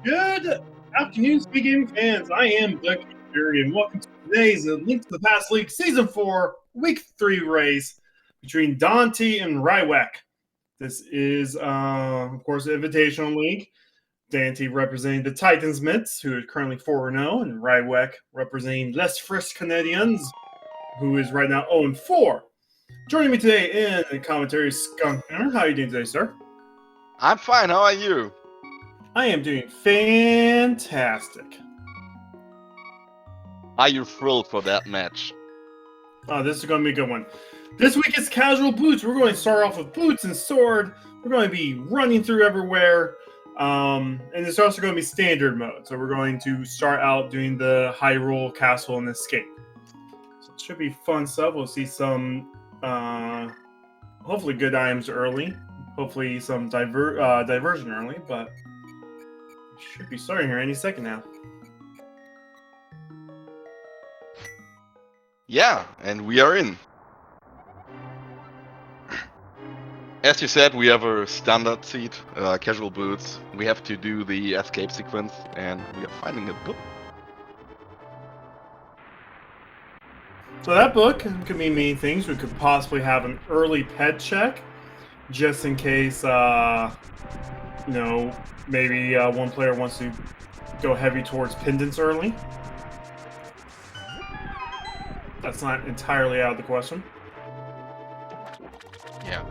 Good afternoon, SpeedGaming fans. I am the Kakariko, and welcome to today's Link to the Past League Season 4, Week 3 race between Dante and Rywek. This is, of course, the Invitational League. Dante representing the Titans Mitts, who is currently 4-0, and Rywek representing Les Frisch Canadians, who is right now 0-4. Joining me today in the commentary is Skunkner. How are you doing today, sir? I'm fine. How are you? I am doing fantastic. Are you thrilled for that match? Oh, this is going to be a good one. This week is casual boots. We're going to start off with boots and sword. We're going to be running through everywhere. And it's also going to be standard mode. So we're going to start out doing the Hyrule Castle and Escape. So it should be fun stuff. We'll see some, hopefully good items early. Hopefully some diversion early, but we should be starting here any second now. Yeah, and we are in. As you said, we have a standard seat, casual boots. We have to do the escape sequence, and we are finding a book. So that book could mean many things. We could possibly have an early pet check, just in case, maybe one player wants to go heavy towards pendants early. That's not entirely out of the question. Yeah.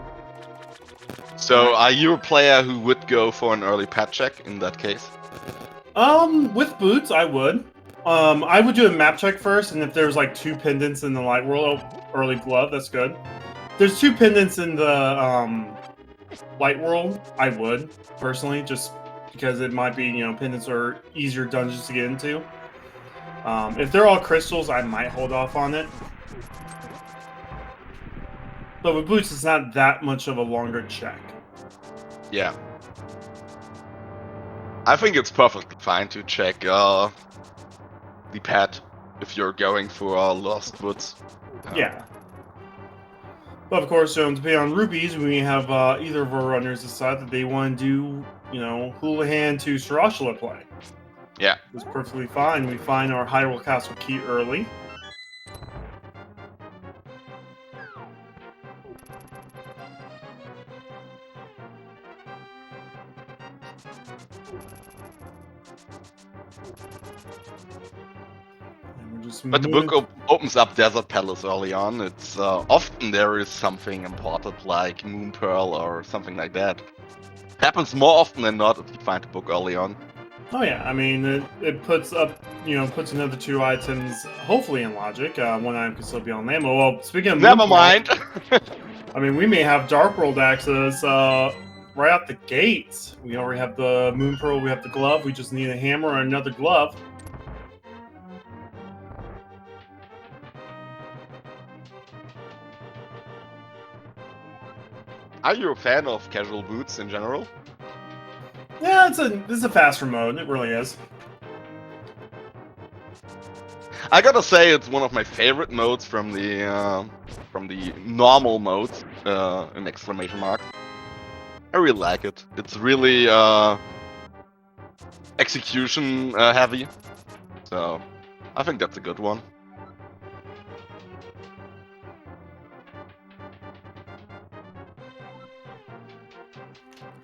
So, are you a player who would go for an early pet check in that case? With boots, I would. I would do a map check first, and if there's like 2 pendants in the light world, early glove, that's good. If there's 2 pendants in the light world, I would personally, just because it might be, pendants are easier dungeons to get into. If they're all crystals, I might hold off on it. But with boots, it's not that much of a longer check. Yeah. I think it's perfectly fine to check the pet if you're going for Lost Woods. Yeah. But of course, depending on rupees, we have either of our runners decide that they want to do, Houlihan to Sarashula play. Yeah. It's perfectly fine. We find our Hyrule Castle key early. But the book opens up Desert Palace early on. It's often there is something important like Moon Pearl or something like that. Happens more often than not if you find the book early on. Oh yeah, I mean it puts up, puts another 2 items hopefully in logic. 1 item could still be on ammo. Well, speaking of never mind. I mean, we may have Dark World access right out the gates. We already have the Moon Pearl. We have the glove. We just need a hammer or another glove. Are you a fan of casual boots in general? Yeah, this is a faster mode. It really is. I gotta say, it's one of my favorite modes from the normal modes in exclamation mark. I really like it. It's really execution heavy, so I think that's a good one.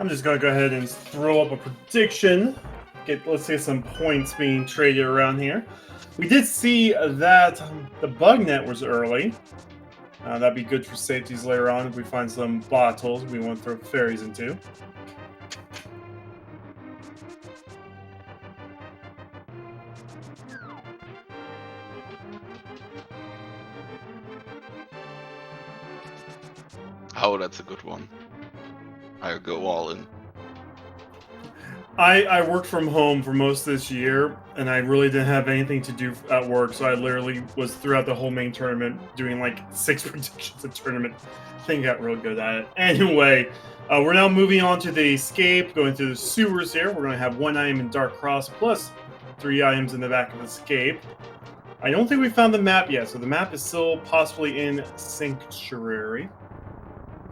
I'm just going to go ahead and throw up a prediction. Let's get some points being traded around here. We did see that the bug net was early. That'd be good for safeties later on if we find some bottles we want to throw fairies into. Oh, that's a good one. I'll go all in. I worked from home for most of this year, and I really didn't have anything to do at work, so I literally was throughout the whole main tournament doing like 6 predictions a tournament. I think I got real good at it. Anyway, we're now moving on to the escape, going through the sewers here. We're going to have 1 item in Dark Cross plus 3 items in the back of escape. I don't think we found the map yet, so the map is still possibly in Sanctuary.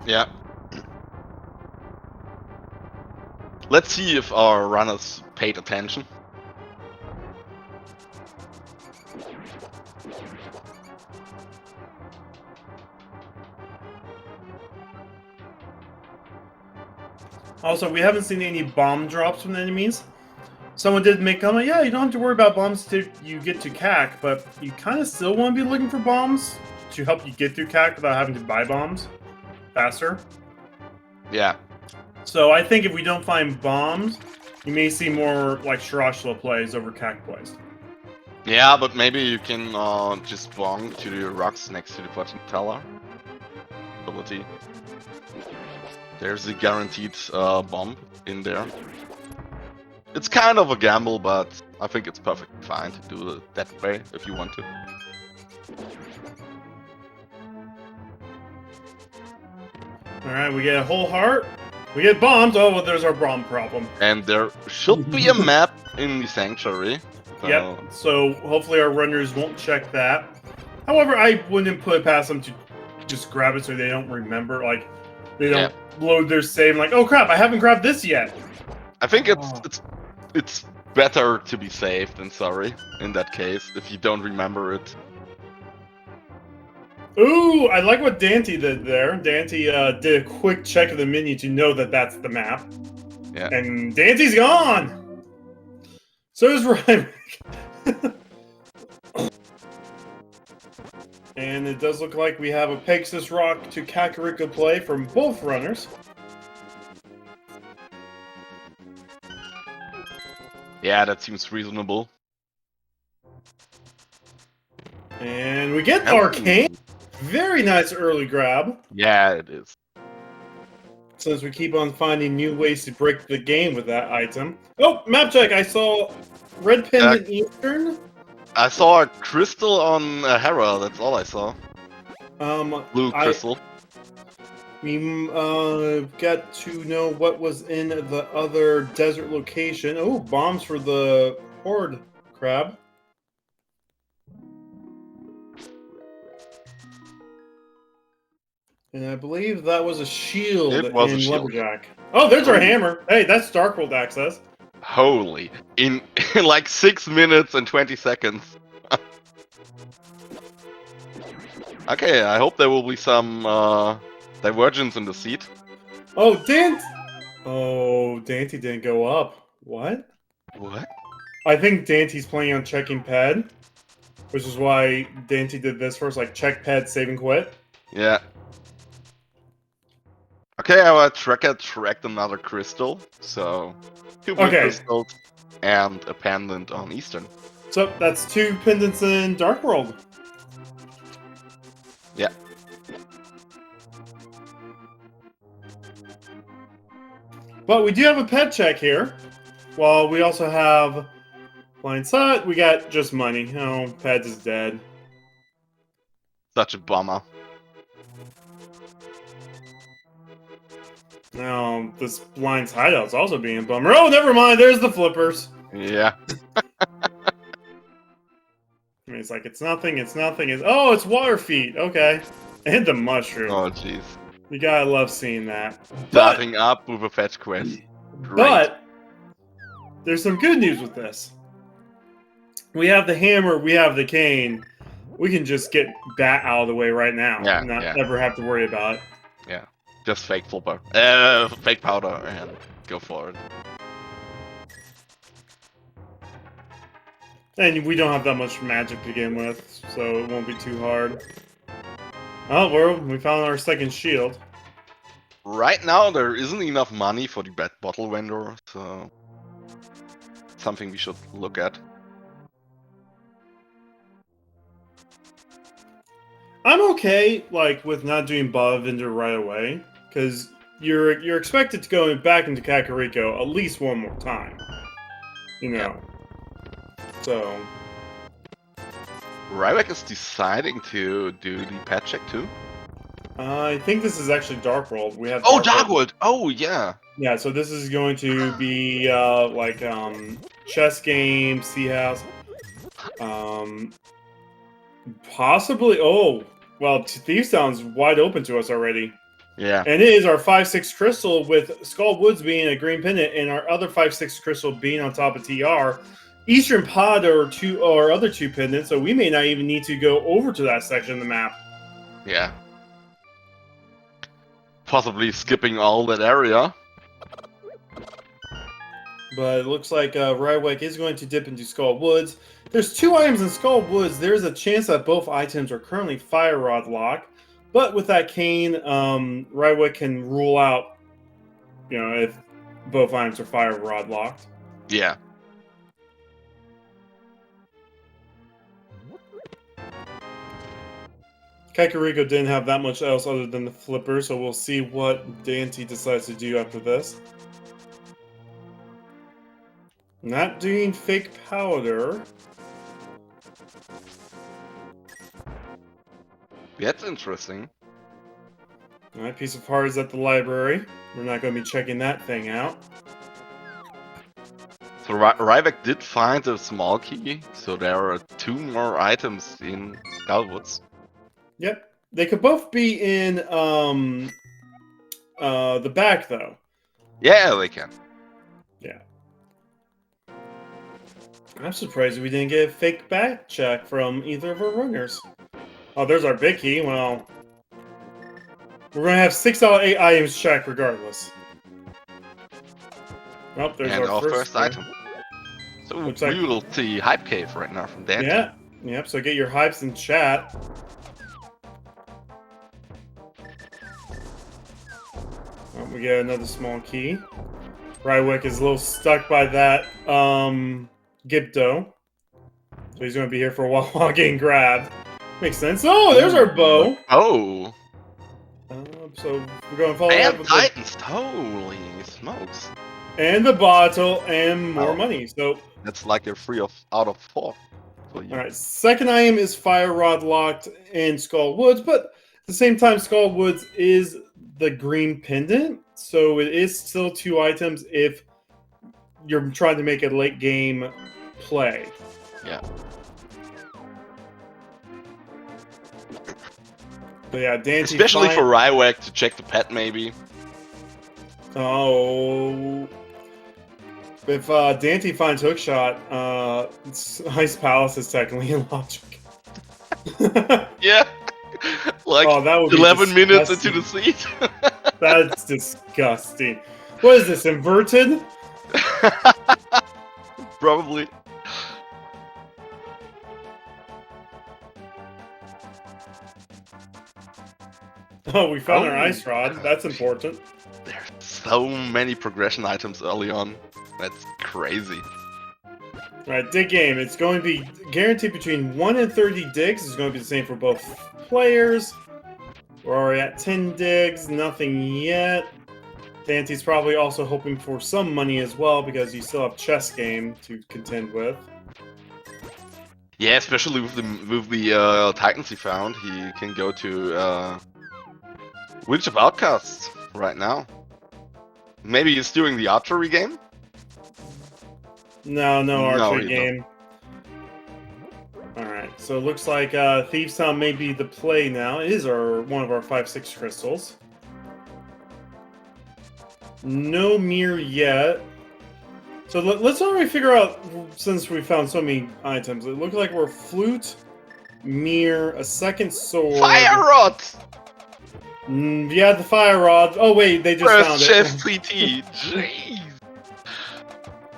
Yeah. Let's see if our runners paid attention. Also, we haven't seen any bomb drops from the enemies. Someone did make comment, yeah, you don't have to worry about bombs till you get to CAC, but you kind of still want to be looking for bombs to help you get through CAC without having to buy bombs faster. Yeah. So I think if we don't find bombs, you may see more like Shirashla plays over CAC plays. Yeah, but maybe you can just bonk to the rocks next to the fortune teller ability. There's a guaranteed bomb in there. It's kind of a gamble, but I think it's perfectly fine to do it that way if you want to. Alright, we get a whole heart. We get bombs. Oh, well, there's our bomb problem. And there should be a map in the sanctuary. Yep, so hopefully our runners won't check that. However, I wouldn't put it past them to just grab it so they don't remember. Like, they don't load their save like, oh crap, I haven't grabbed this yet. I think it's better to be safe than sorry in that case, if you don't remember it. Ooh, I like what Dante did there. Dante did a quick check of the menu to know that that's the map. Yeah. And Dante's gone! So is Ryan. And it does look like we have a Pegasus Rock to Kakariko play from both runners. Yeah, that seems reasonable. And we get Arcane. Very nice early grab. Yeah, it is. Since we keep on finding new ways to break the game with that item. Oh, map check. I saw red pendant Eastern. I saw a crystal on Hera, that's all I saw. Blue crystal. We got to know what was in the other desert location. Oh, bombs for the Horde crab. And I believe that was a shield in Lumberjack. Oh, there's our hammer. Hey, that's Darkworld access. Holy. In like 6 minutes and 20 seconds. Okay, I hope there will be some divergence in the seat. Oh, Dante! Oh, Dante didn't go up. What? What? I think Dante's planning on checking ped, which is why Dante did this first, like check ped, save and quit. Yeah. Okay, our tracker tracked another crystal, so 2 blue crystals and a pendant on Eastern. So that's 2 pendants in Darkworld. Yeah. But we do have a pet check here. Well, we also have blind sight. We got just money. Oh, Peds is dead. Such a bummer. No, this blind's hideout's also being a bummer. Oh, never mind. There's the flippers. Yeah. I mean, it's like, it's nothing, it's nothing. Oh, it's water feet. Okay. And the mushroom. Oh, jeez. You gotta love seeing that. Starting up with a fetch quest. Great. But there's some good news with this. We have the hammer, we have the cane. We can just get that out of the way right now. Yeah, Not ever have to worry about it. Yeah. Just fake flipper. Fake powder and go for it. And we don't have that much magic to begin with, so it won't be too hard. Oh, we found our second shield. Right now, there isn't enough money for the bottle vendor, so something we should look at. I'm okay, like, with not doing bottle vendor right away, because you're expected to go back into Kakariko at least one more time. You know. Yeah. So. Ryback is deciding to do the pet check too? I think this is actually Darkworld. We have Darkworld! Oh, yeah! Yeah, so this is going to be, like, chess game, Sea House. Possibly, well, Thieves sounds wide open to us already. Yeah. And it is our 5/6 crystal with Skull Woods being a green pendant and our other 5/6 crystal being on top of TR. Eastern Pod are our other 2 pendants, so we may not even need to go over to that section of the map. Yeah. Possibly skipping all that area. But it looks like Rywek is going to dip into Skull Woods. There's 2 items in Skull Woods. There's a chance that both items are currently Fire Rod locked. But with that cane, Rywek can rule out, if both items are Fire Rod locked. Yeah. Kakariko didn't have that much else other than the flipper, so we'll see what Dante decides to do after this. Not doing fake powder. That's interesting. Alright, piece of heart is at the library. We're not going to be checking that thing out. So Ryvek did find a small key, so there are 2 more items in Skullwoods. Yep. They could both be in the back, though. Yeah, they can. Yeah. I'm surprised we didn't get a fake back check from either of our runners. Oh, there's our big key. Well, we're going to have 6 out of 8 items checked regardless. Oh, there's And our first item. So Looks we like- will see Hype Cave right now from Dante. Yeah. Yep, so get your hypes in chat. Oh, we get another small key. Rywek is a little stuck by that Gipto. So he's going to be here for a while while getting grabbed. Makes sense. Oh, there's our bow. Oh! So we're going to follow up And with Titans! Holy smokes! and the bottle and more Oh. money. So, That's like a 3 out of 4. For you. all right. Second item is Fire Rod locked in Skull Woods, but at the same time, Skull Woods is the green pendant, so it is still 2 items if you're trying to make a late game play. Yeah. But yeah, Dante. Especially for Rywek to check the pet, maybe. Oh. If Dante finds Hookshot, Ice Palace is technically in logic. Yeah. Like Oh, that would be 11 minutes disgusting. into the seat. That's disgusting. What is this, inverted? Probably. Oh, we found our Oh. ice rod. That's important. There's so many progression items early on. That's crazy. Alright, dig game. It's going to be guaranteed between 1 and 30 digs. It's going to be the same for both players. We're already at 10 digs. Nothing yet. Dante's probably also hoping for some money as well because you still have chess game to contend with. Yeah, especially with the Titans he found, he can go to Witch of Outcasts right now. Maybe he's doing the archery game? No archery you game. Alright, so it looks like Thieves Town may be the play now. It is one of our 5/6 crystals. No mirror yet. So let's already figure out, since we found so many items, it looks like we're flute, mirror, a second sword. Fire Rod! Yeah, the fire rod. Oh wait, they just found First it. Chef CT. Jeez.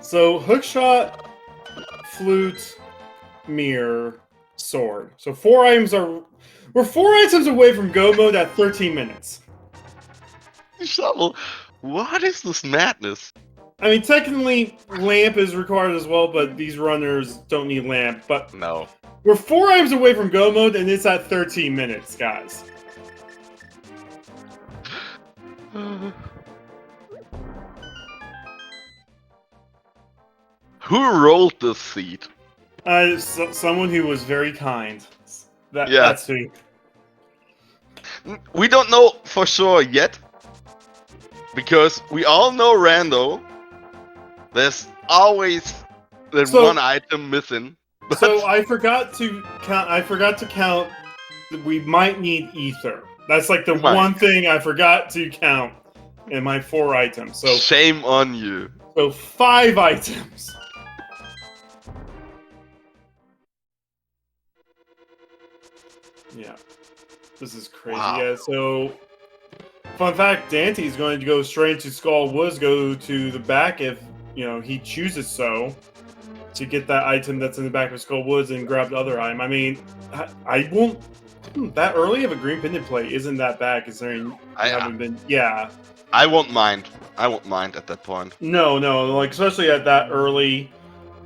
So hookshot, flute, mirror, sword. So we're 4 items away from go mode at 13 minutes. Shovel. What is this madness? I mean, technically, lamp is required as well, but these runners don't need lamp. But No. we're 4 items away from go mode, and it's at 13 minutes, guys. Who rolled this seat? Someone who was very kind. Yeah. That's who. We don't know for sure yet. Because we all know Rando. There's always one item missing. So I forgot to count. We might need ether. That's like the one thing I forgot to count in my 4 items. So shame on you. So 5 items. Yeah. This is crazy. Wow. Yeah, so fun fact, Dante's going to go straight to Skull Woods, go to the back if, he chooses so, to get that item that's in the back of Skull Woods and grab the other item. I mean, I won't... that early of a green pendant play isn't that bad considering I haven't been... Yeah. I won't mind. I won't mind at that point. No, like, especially at that early,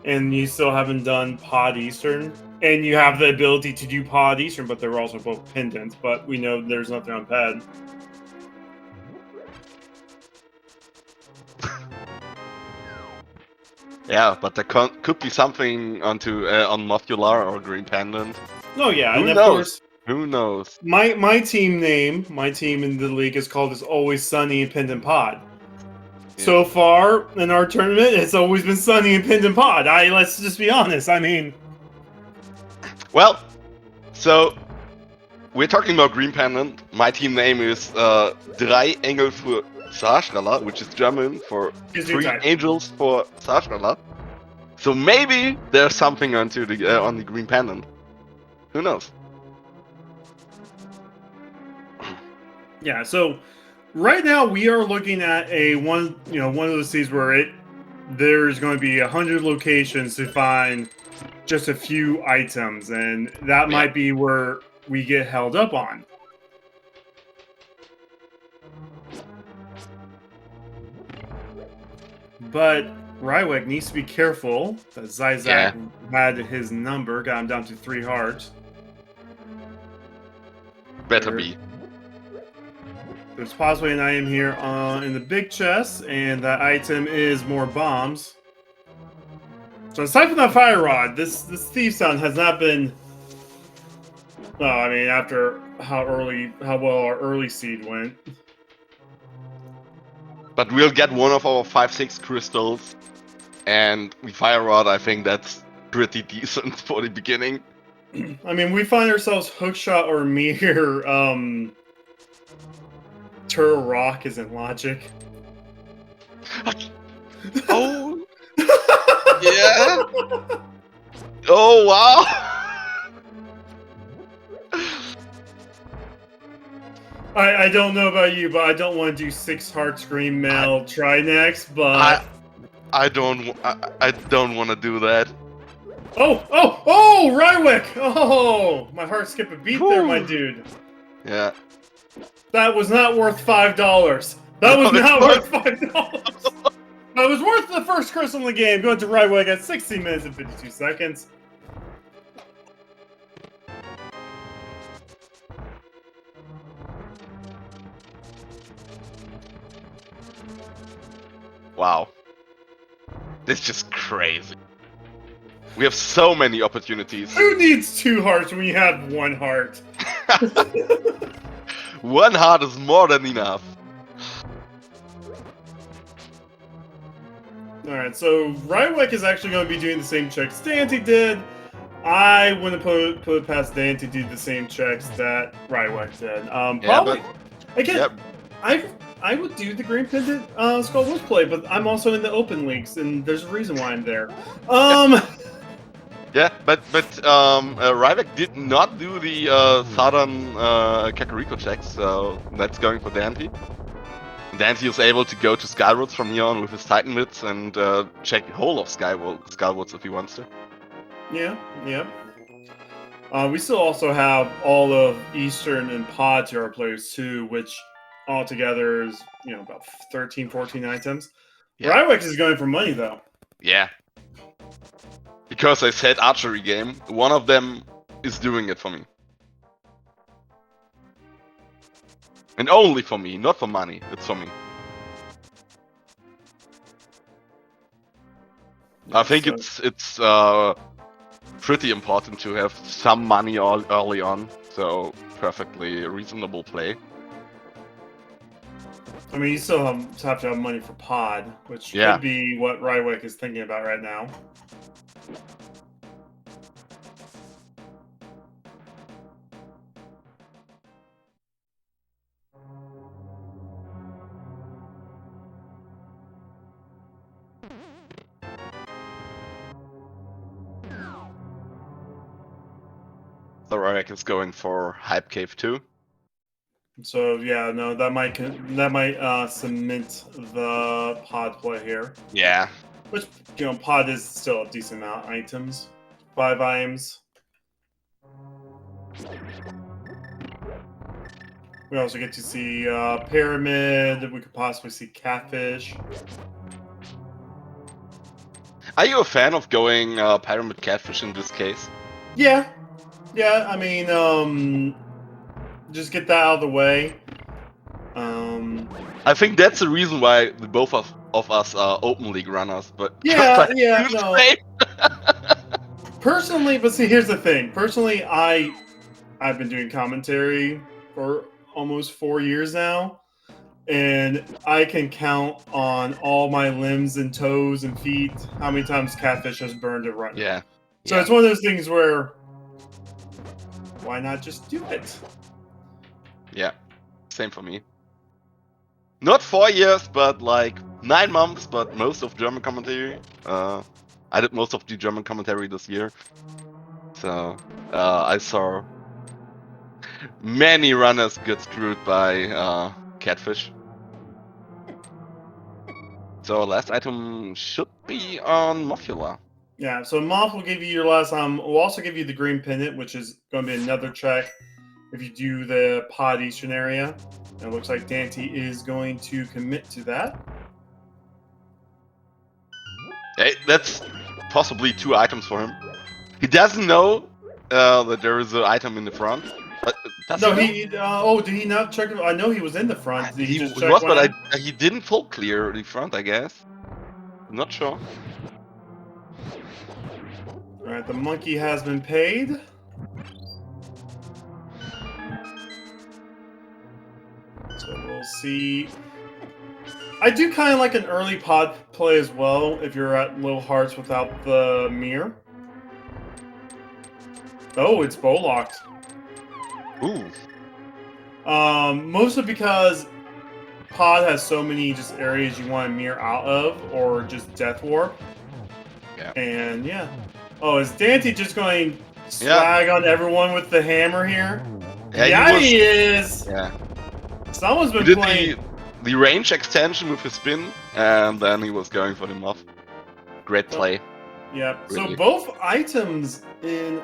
and you still haven't done Pod Eastern, and you have the ability to do Pod Eastern, but they're also both pendants, but we know there's nothing on Pad. Yeah, but there could be something on Modular or Green Pendant. Oh yeah, Who and knows? Of course, who knows? My team in the league is called Always Sunny in Pendant Pod. Yeah. So far in our tournament, it's always been Sunny in Pendant Pod. Let's just be honest. I mean, well, so we're talking about Green Pendant. My team name is Drei Engel für Sarschraller, which is German for 3 angels for Sarschraller. So maybe there's something on the Green Pendant. Who knows? Yeah. So right now we are looking at one of those seeds where there's going to be 100 locations to find just a few items, and that might be where we get held up on. But Rywek needs to be careful that Zyzak had his number, got him down to 3 hearts. Better be. There's possibly an item here in the big chest, and that item is more bombs. So aside from that fire rod, this Thieves sound has not been... No, I mean, after how well our early seed went. But we'll get one of our 5-6 crystals, and we fire rod. I think that's pretty decent for the beginning. I mean, we find ourselves hookshot or mere Turtle Rock isn't logic. Oh, yeah. Oh wow. I don't know about you, but I don't want to do 6 heart scream mail try next, but I don't want to do that. Oh, Rywek! Oh, my heart skipped a beat there, my dude. Yeah. That was not worth $5. That was not worth $5. That was worth the first crystal in the game. Going to Rywek at 16 minutes and 52 seconds. Wow. This is just crazy. We have so many opportunities. Who needs 2 hearts when you have 1 heart? 1 heart is more than enough. Alright, so Rywek is actually going to be doing the same checks Dante did. I wouldn't put it past Dante to do the same checks that Rywek did. Probably. Again, I would do the Green Pendant Skull Woods play, but I'm also in the open leagues, and there's a reason why I'm there. Yeah, but Rywek did not do the Southern Kakariko checks, so that's going for Dante. Dante is able to go to Skywoods from here on with his Titan Mids and check the whole of Skywoods if he wants to. Yeah. We still also have all of Eastern and Pod to our players too, which altogether is about 13, 14 items. Yeah. Rywek is going for money though. Yeah. Because I said archery game, one of them is doing it for me. And only for me, not for money, it's for me. I think it's pretty important to have some money early on, so perfectly reasonable play. I mean, you still have to have money for Pod, which could be what Rywek is thinking about right now. Eric is going for Hype Cave 2. So yeah, no, that might cement the pod play here. Yeah. Which, pod is still a decent amount of items. 5 items. We also get to see pyramid. We could possibly see catfish. Are you a fan of going pyramid catfish in this case? Yeah. Yeah, I mean, just get that out of the way. I think that's the reason why the both of us are open league runners, but Yeah, no. Personally, but see, here's the thing. Personally, I've been doing commentary for almost 4 years now, and I can count on all my limbs and toes and feet how many times catfish has burned a run. Yeah. So it's one of those things where why not just do it? Yeah. Same for me. Not 4 years, but like 9 months, but most of German commentary. I did most of the German commentary this year. So I saw many runners get screwed by catfish. So last item should be on Mothula. Yeah, so Moth will give you your last time. We'll also give you the green pendant, which is going to be another check if you do the pod eastern area. And it looks like Dante is going to commit to that. Hey, that's possibly 2 items for him. He doesn't know that there is an item in the front. But No, did he not check it? I know he was in the front. Did he just check was, one but eye? he didn't full clear the front, I guess. I'm not sure. All right, the monkey has been paid. So we'll see. I do kind of like an early pod play as well if you're at low hearts without the mirror. Oh, it's bow locked. Ooh. Mostly because pod has so many just areas you want to mirror out of, or just death warp. Yeah. And yeah. Oh, is Dante just going slag on everyone with the hammer here? Yeah, he is. Yeah. Someone's been playing the range extension with his spin, and then he was going for the muff. Great play. Yeah. Really. So both items in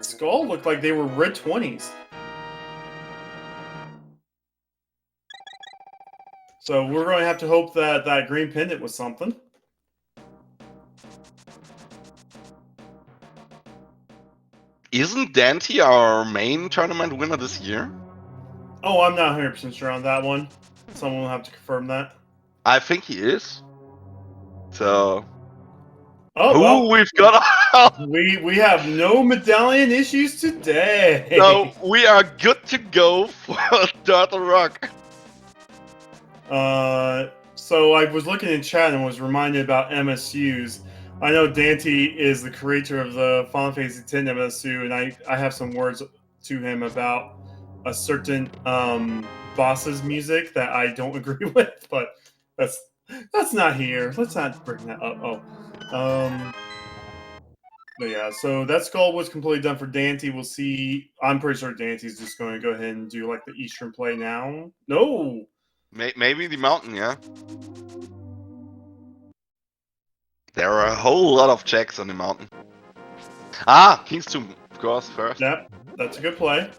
Skull looked like they were red 20s. So we're going to have to hope that that green pendant was something. Isn't Dante our main tournament winner this year? Oh, I'm not 100% sure on that one. Someone will have to confirm that. I think he is. So... Oh, well, we've got... we have no medallion issues today. So we are good to go for Turtle Rock. So I was looking in chat and was reminded about MSUs. I know Dante is the creator of the Final Fantasy X MSU, and I have some words to him about a certain boss's music that I don't agree with, but that's not here. Let's not bring that up. But yeah, so that skull was completely done for Dante. We'll see. I'm pretty sure Dante's just going to go ahead and do like the Eastern play now. No. Maybe the mountain, yeah. There are a whole lot of checks on the mountain. Ah, King's Tomb, of course, first. Yep, that's a good play.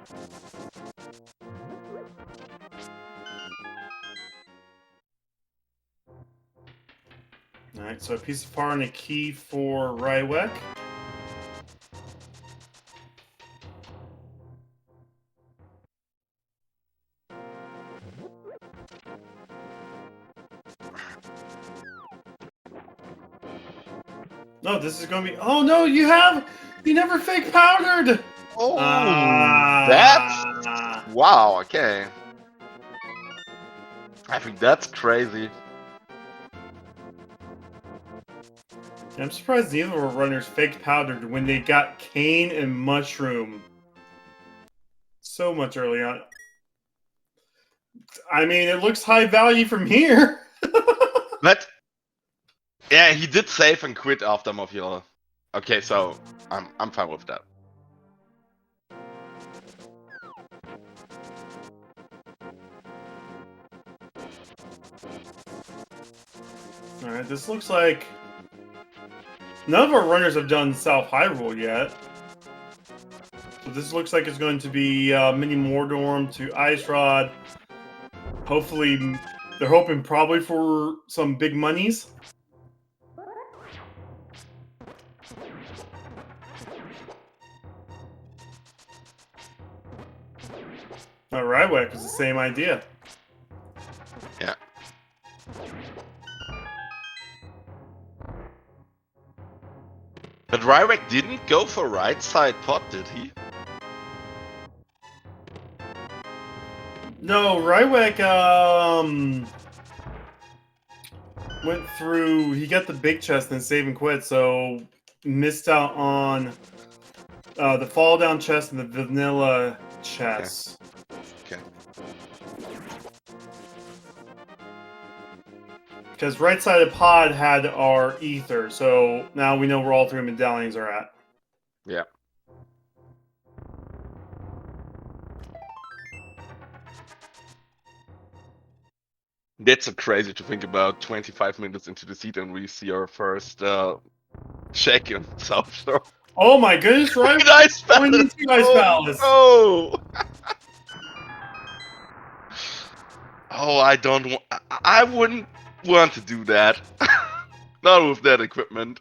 Alright, so a piece of power and a key for Rywek. No, this is going to be... Oh, no, you never fake powdered! Oh, that's... Wow, okay. I think that's crazy. I'm surprised neither of our runners faked powdered when they got cane and mushroom so much early on. I mean, it looks high value from here. But yeah, he did save and quit after Mothula. Okay, so I'm fine with that. Alright, this looks like none of our runners have done South Hyrule yet. So this looks like it's going to be Mini Mordorm to Ice Rod. Hopefully, they're hoping probably for some big monies. Rywick is the same idea. Yeah. But Rywick didn't go for right side pot, did he? No, Rywick went through. He got the big chest and save and quit, so missed out on the fall down chest and the vanilla chest. Okay. Because right side of pod had our ether, so now we know where all three medallions are at. Yeah. That's so crazy to think about. 25 minutes into the seat and we see our first check in South Shore. Oh my goodness, right? Ice Going Palace! into Ice Palace. Oh! Oh, I don't want. I wouldn't want to do that. Not with that equipment.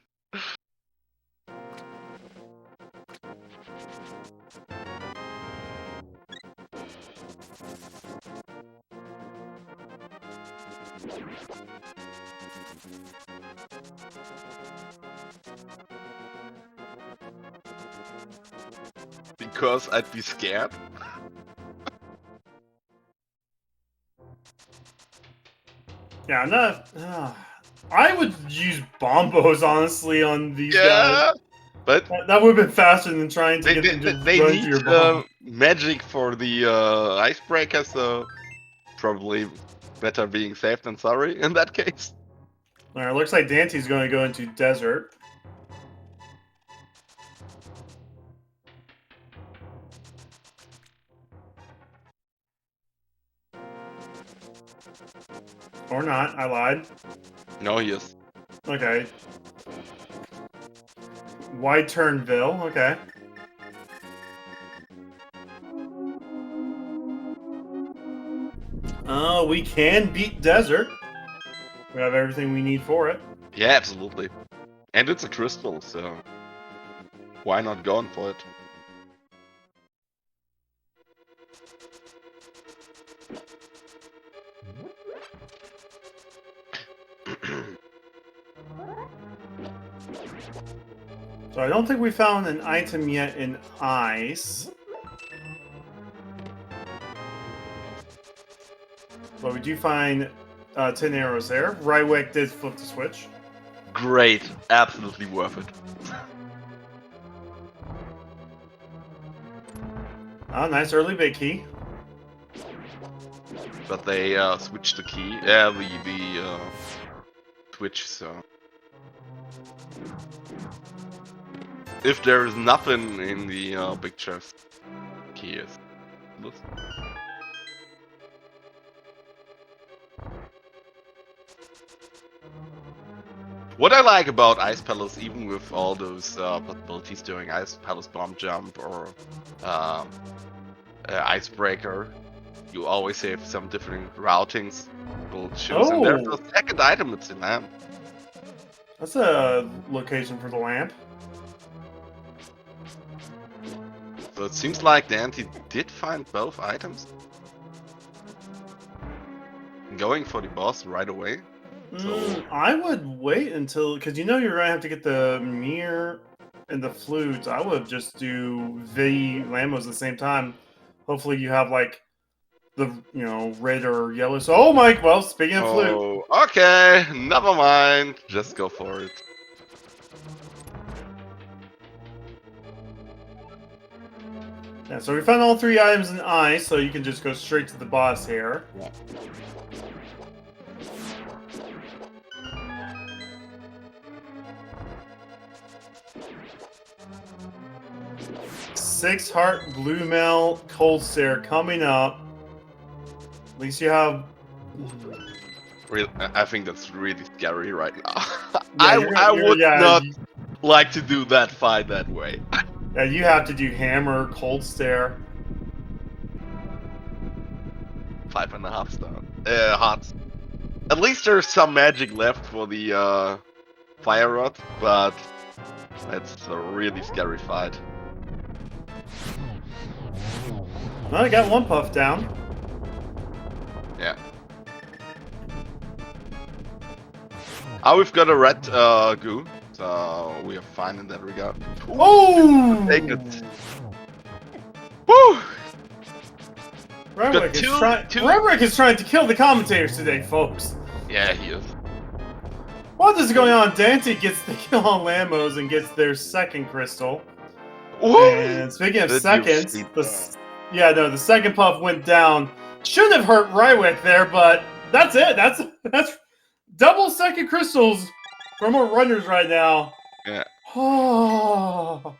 Because I'd be scared. Yeah, I'm not. I would use bombos honestly on these guys. Yeah, but That would have been faster than trying to get them to they run need through your bomb. magic for the icebreaker, so probably better being safe than sorry in that case. Alright, looks like Dante's going to go into desert. Or not, I lied. No, he is. Okay. Wide Turnville, okay. We can beat desert. We have everything we need for it. Yeah, absolutely. And it's a crystal, so why not going for it? So I don't think we found an item yet in ice. But we do find 10 arrows there. Rywick did flip the switch. Great, absolutely worth it. Nice early big key. But they switched the key, the switch, so... If there is nothing in the big chest, key is. What I like about Ice Palace, even with all those possibilities doing Ice Palace Bomb Jump or Icebreaker, you always have some different routings people choose. And there's a second item, it's a lamp. That's a location for the lamp. So it seems like Dante did find both items. Going for the boss right away. So... I would wait until, because you know you're gonna have to get the mirror and the flutes. I would just do the Lambos at the same time. Hopefully you have like the red or yellow. So well, speaking of flute. Oh, okay, never mind. Just go for it. Yeah, so we found all three items in ice, so you can just go straight to the boss here. Yeah. 6 heart blue mail cold stare coming up. At least you have I think that's really scary right now. Yeah, I would not you, like to do that fight that way. yeah, you have to do hammer, cold stare. 5.5 star. Hearts. At least there's some magic left for the fire rod, but that's a really scary fight. Well, I got one puff down. Yeah. We've got a red goo, so we are fine in that regard. Oh! Take it. Woo! Rywick is trying to kill the commentators today, folks. Yeah, he is. While this is going on, Dante gets the kill on Lambos and gets their second crystal. Woo! And speaking of seconds, the second puff went down. Shouldn't have hurt Rywick there, but that's it. That's double second crystals from our runners right now. Yeah. Oh,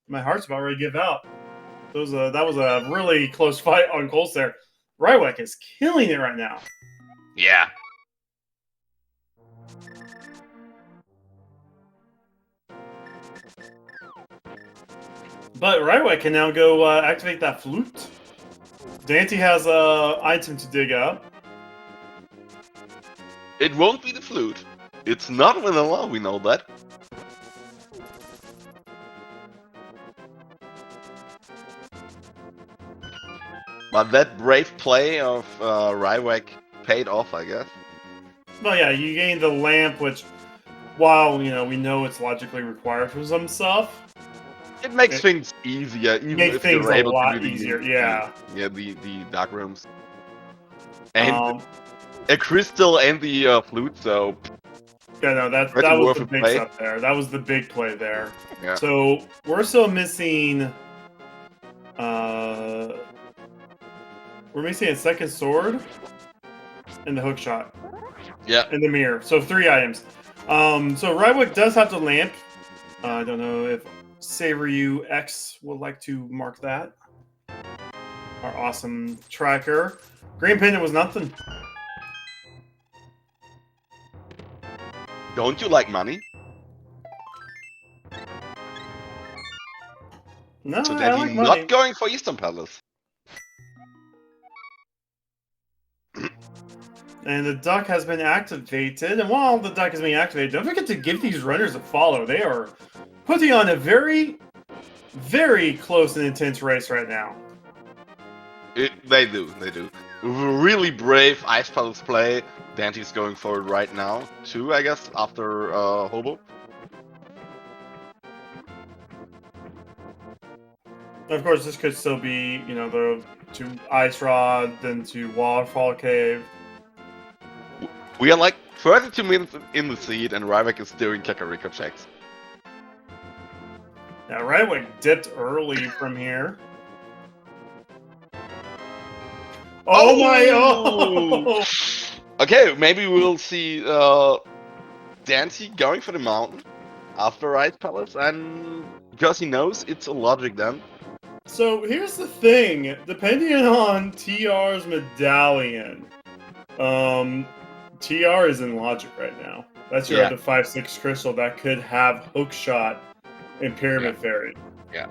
my heart's about ready to give out. That was a really close fight on Colts there. Rywick is killing it right now. Yeah. But Rywick can now go activate that flute. Dante has a item to dig up. It won't be the flute. It's not vanilla, we know that. But that brave play of Rywick paid off, I guess. Well, yeah, you gain the lamp, which, while we know it's logically required for some stuff, it makes things easier. Even makes if things you're able a lot to do easier. Yeah. The dark rooms. And a crystal and the flute, so. Yeah, no, that was the big stuff there. That was the big play there. Yeah. So we're still missing. We're missing a second sword and the hook shot. Yeah. And the mirror. So 3 items. So Rywick does have the lamp. I don't know if Saveru X would like to mark that. Our awesome tracker. Green pendant was nothing. Don't you like money? No, so I like money. Not going for Eastern Palace. And the duck has been activated. And while the duck is being activated, don't forget to give these runners a follow. They are putting on a very, very close and intense race right now. They do. Really brave Ice Palace play. Dante's going for it right now, too, I guess, after Hobo. Of course, this could still be, the to Ice Rod, then to Waterfall Cave. We are like 32 minutes in the seed, and Rywick is doing Kakariko checks. Yeah, Rywick dipped early from here. Oh my! Oh! Okay, maybe we'll see Dante going for the mountain after Ice Palace, and because he knows it's a logic then. So here's the thing: depending on TR's medallion, TR is in logic right now. That's your other 5/6 crystal that could have hook shot and pyramid fairy. Yeah.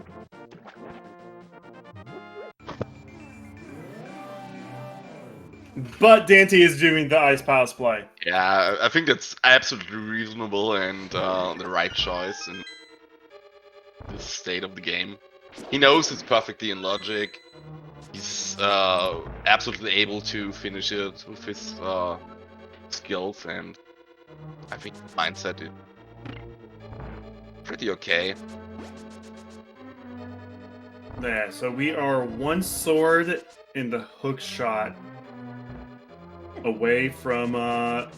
But Dante is doing the Ice Palace play. Yeah, I think that's absolutely reasonable and the right choice in this state of the game. He knows it's perfectly in logic. He's absolutely able to finish it with his skills, and I think his mindset is pretty okay. Yeah, so we are one sword in the hook shot away from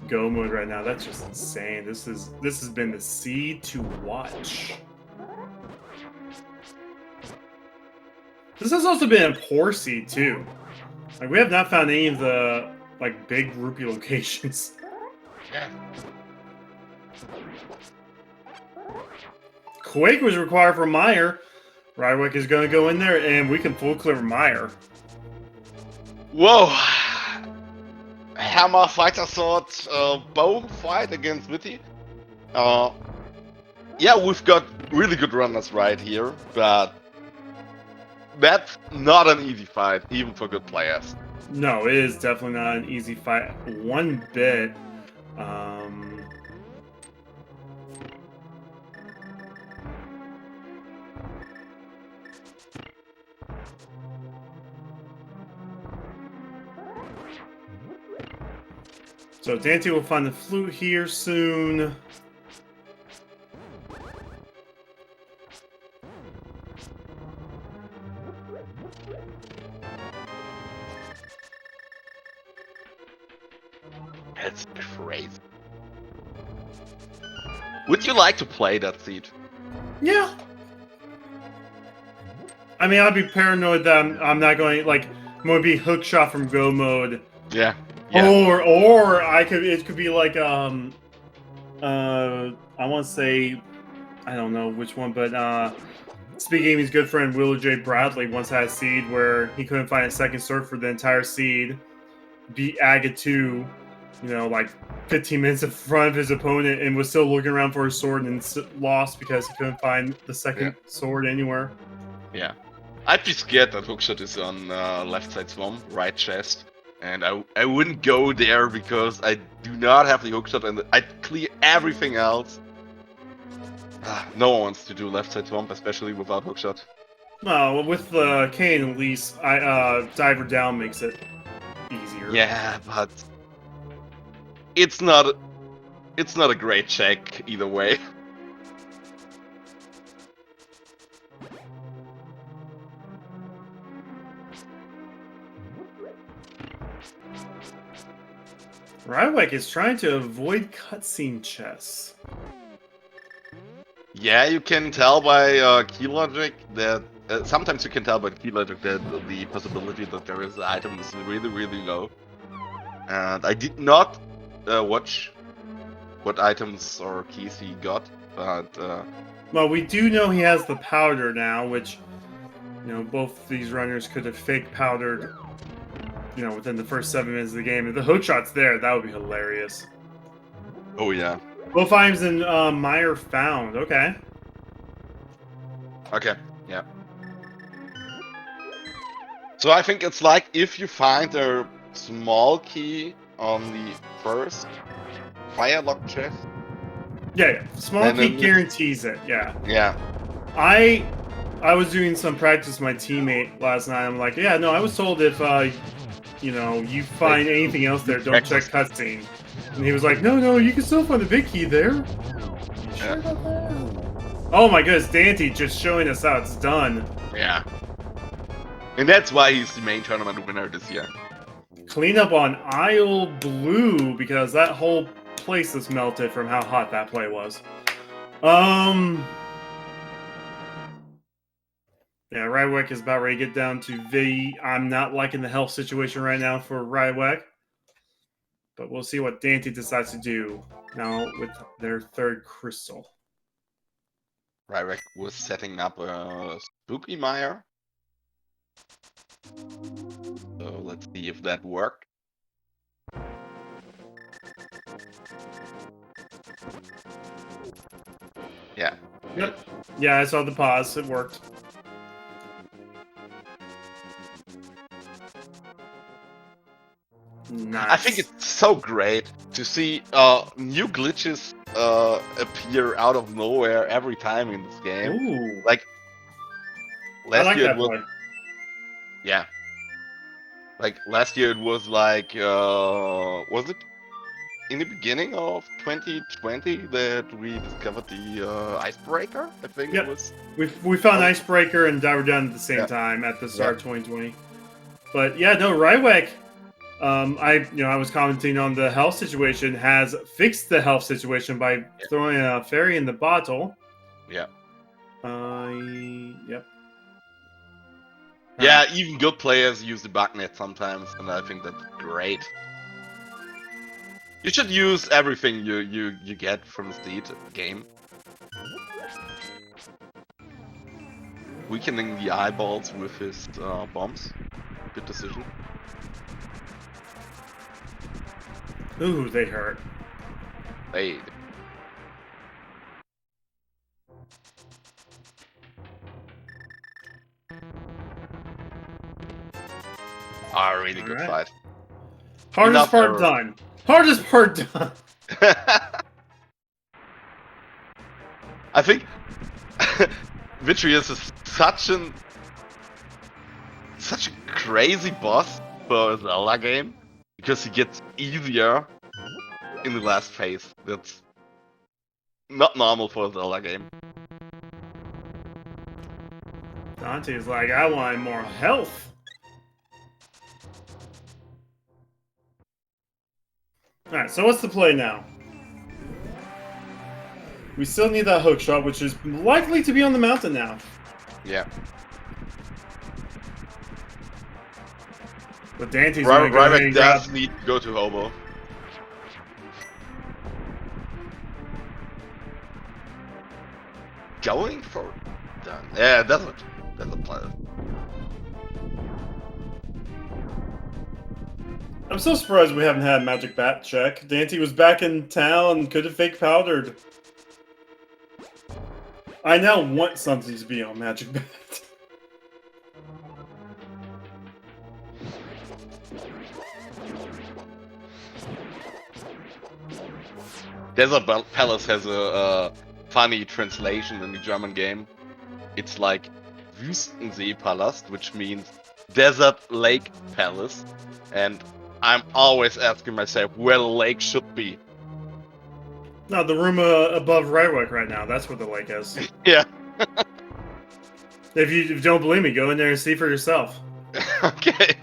go mode right now. That's just insane. This has been the seed to watch. This has also been a poor seed too. Like, we have not found any of the big rupee locations. Yeah. Quake was required for Meyer. Rywick is going to go in there, and we can full clear Meyer. Whoa! hammer fighter sword bow fight against Witty. Yeah, we've got really good runners right here, but that's not an easy fight, even for good players. No, it is definitely not an easy fight one bit. So Dante will find the flute here soon. That's crazy. Would you like to play that seed? Yeah. I mean, I'd be paranoid that I'm not going, like, I'm going to be hookshot from go mode. Yeah. Or it could be like, I want to say, I don't know which one, but, SpeedGaming's good friend Willow J. Bradley once had a seed where he couldn't find a second sword for the entire seed. Beat Aga 2, like 15 minutes in front of his opponent and was still looking around for his sword and lost because he couldn't find the second sword anywhere. Yeah. I'd be scared that hookshot is on left side swamp, right chest. And I wouldn't go there because I do not have the hookshot and I'd clear everything else. No one wants to do left side swamp, especially without hookshot. Well, with Kane at least, diver down makes it easier. Yeah, but it's not a great check either way. Rywek is trying to avoid cutscene chests. Yeah, you can tell by key logic that sometimes you can tell by key logic that the possibility that there is an item is really, really low. And I did not watch what items or keys he got, but well, we do know he has the powder now, which both these runners could have fake powdered. Within the first 7 minutes of the game. If the hookshot's there, that would be hilarious. Oh yeah. Both items in Meyer found. Okay. Okay. Yeah. So I think it's like if you find a small key on the first firelock chest. Yeah. Small key guarantees it. Yeah. Yeah. I was doing some practice with my teammate last night. I'm like, yeah, no, I was told if you find anything else there, don't check cutscene. And he was like, no, you can still find the big key there. You sure about that? Oh my goodness, Dante just showing us how it's done. Yeah. And that's why he's the main tournament winner this year. Clean up on aisle blue, because that whole place is melted from how hot that play was. Yeah, Rywek is about ready to get down to V. I'm not liking the health situation right now for Rywek. But we'll see what Dante decides to do now with their third crystal. Rywek was setting up a spooky mire. So let's see if that worked. Yeah. Yep. Yeah, I saw the pause. It worked. Nice. I think it's so great to see new glitches appear out of nowhere every time in this game. Ooh. Like last year that it was, play. yeah. Like last year it was like was it in the beginning of 2020 that we discovered the icebreaker? I think it was. We found icebreaker and diver down at the same time at the start of 2020. But yeah, no, Rywek. I was commenting on the health situation, has fixed the health situation by throwing a fairy in the bottle. Yeah. Yep. Yeah, even good players use the bugnet sometimes, and I think that's great. You should use everything you get from the Steed game. Weakening the eyeballs with his bombs. Good decision. Ooh, they hurt. Hey. Ah, really good Alright. fight. Hardest Enough part error. done. Hardest part done. I think Vitreous is such a crazy boss for a Zelda game because he gets easier in the last phase. That's not normal for a Zelda game. Dante's like, I want more health. Alright, so what's the play now? We still need that hook shot, which is likely to be on the mountain now. Yeah. But Dante's gonna go ahead Ryback and grab... does need to go to Hobo. Going for done. Yeah, that's a plan. I'm so surprised we haven't had Magic Bat check. Dante was back in town, could have fake powdered. I now want something to be on Magic Bat. Desert Palace has a funny translation in the German game. It's like Wüstensee-Palast, which means Desert Lake Palace. And I'm always asking myself where the lake should be. No, the room above Rywick right now. That's where the lake is. Yeah. If you don't believe me, go in there and see for yourself. Okay.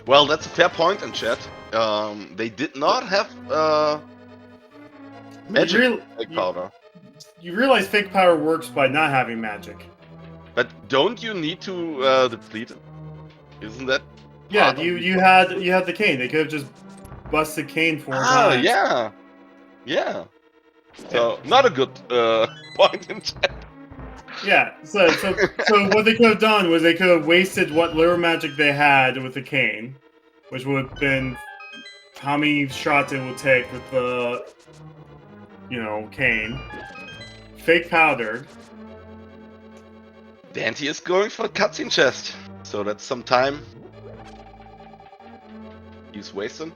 Well, that's a fair point in chat. They did not have magic powder. You realize fake power works by not having magic. But don't you need to deplete it? Isn't that? Yeah, you had the cane. They could have just busted cane 4 times. Yeah, yeah. So not a good point in chat. Yeah, so what they could have done was they could have wasted what little magic they had with the cane, which would have been how many shots it would take with the, cane. Fake powdered. Dante is going for a cutscene chest, so that's some time. He's wasting.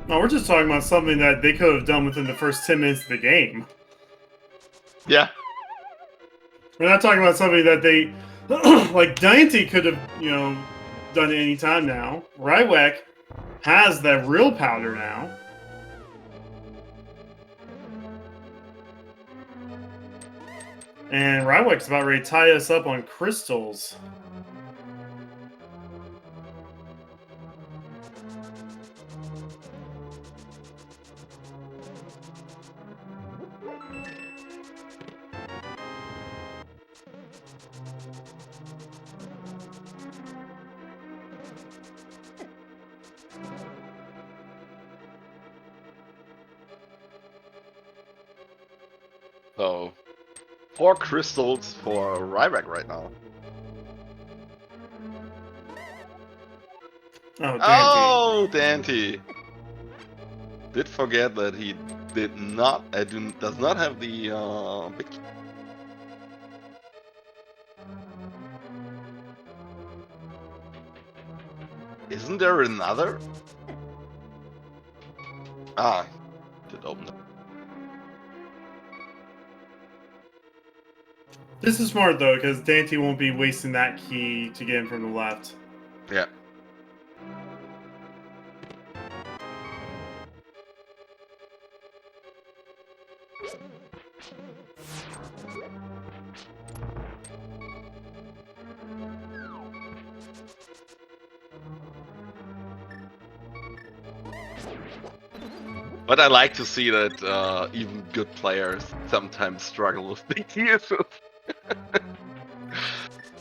No, we're just talking about something that they could have done within the first 10 minutes of the game. Yeah. We're not talking about something that they, like Dante could have, done at any time now. Rywick has that real powder now. And Rywick's about ready to tie us up on crystals. So, 4 crystals for Ryback right now. Oh, Dante. Oh, Dante. Did forget that he does not have the big. Isn't there another? Ah, did open it. This is smart, though, because Dante won't be wasting that key to get in from the left. Yeah. But I like to see that even good players sometimes struggle with the issues.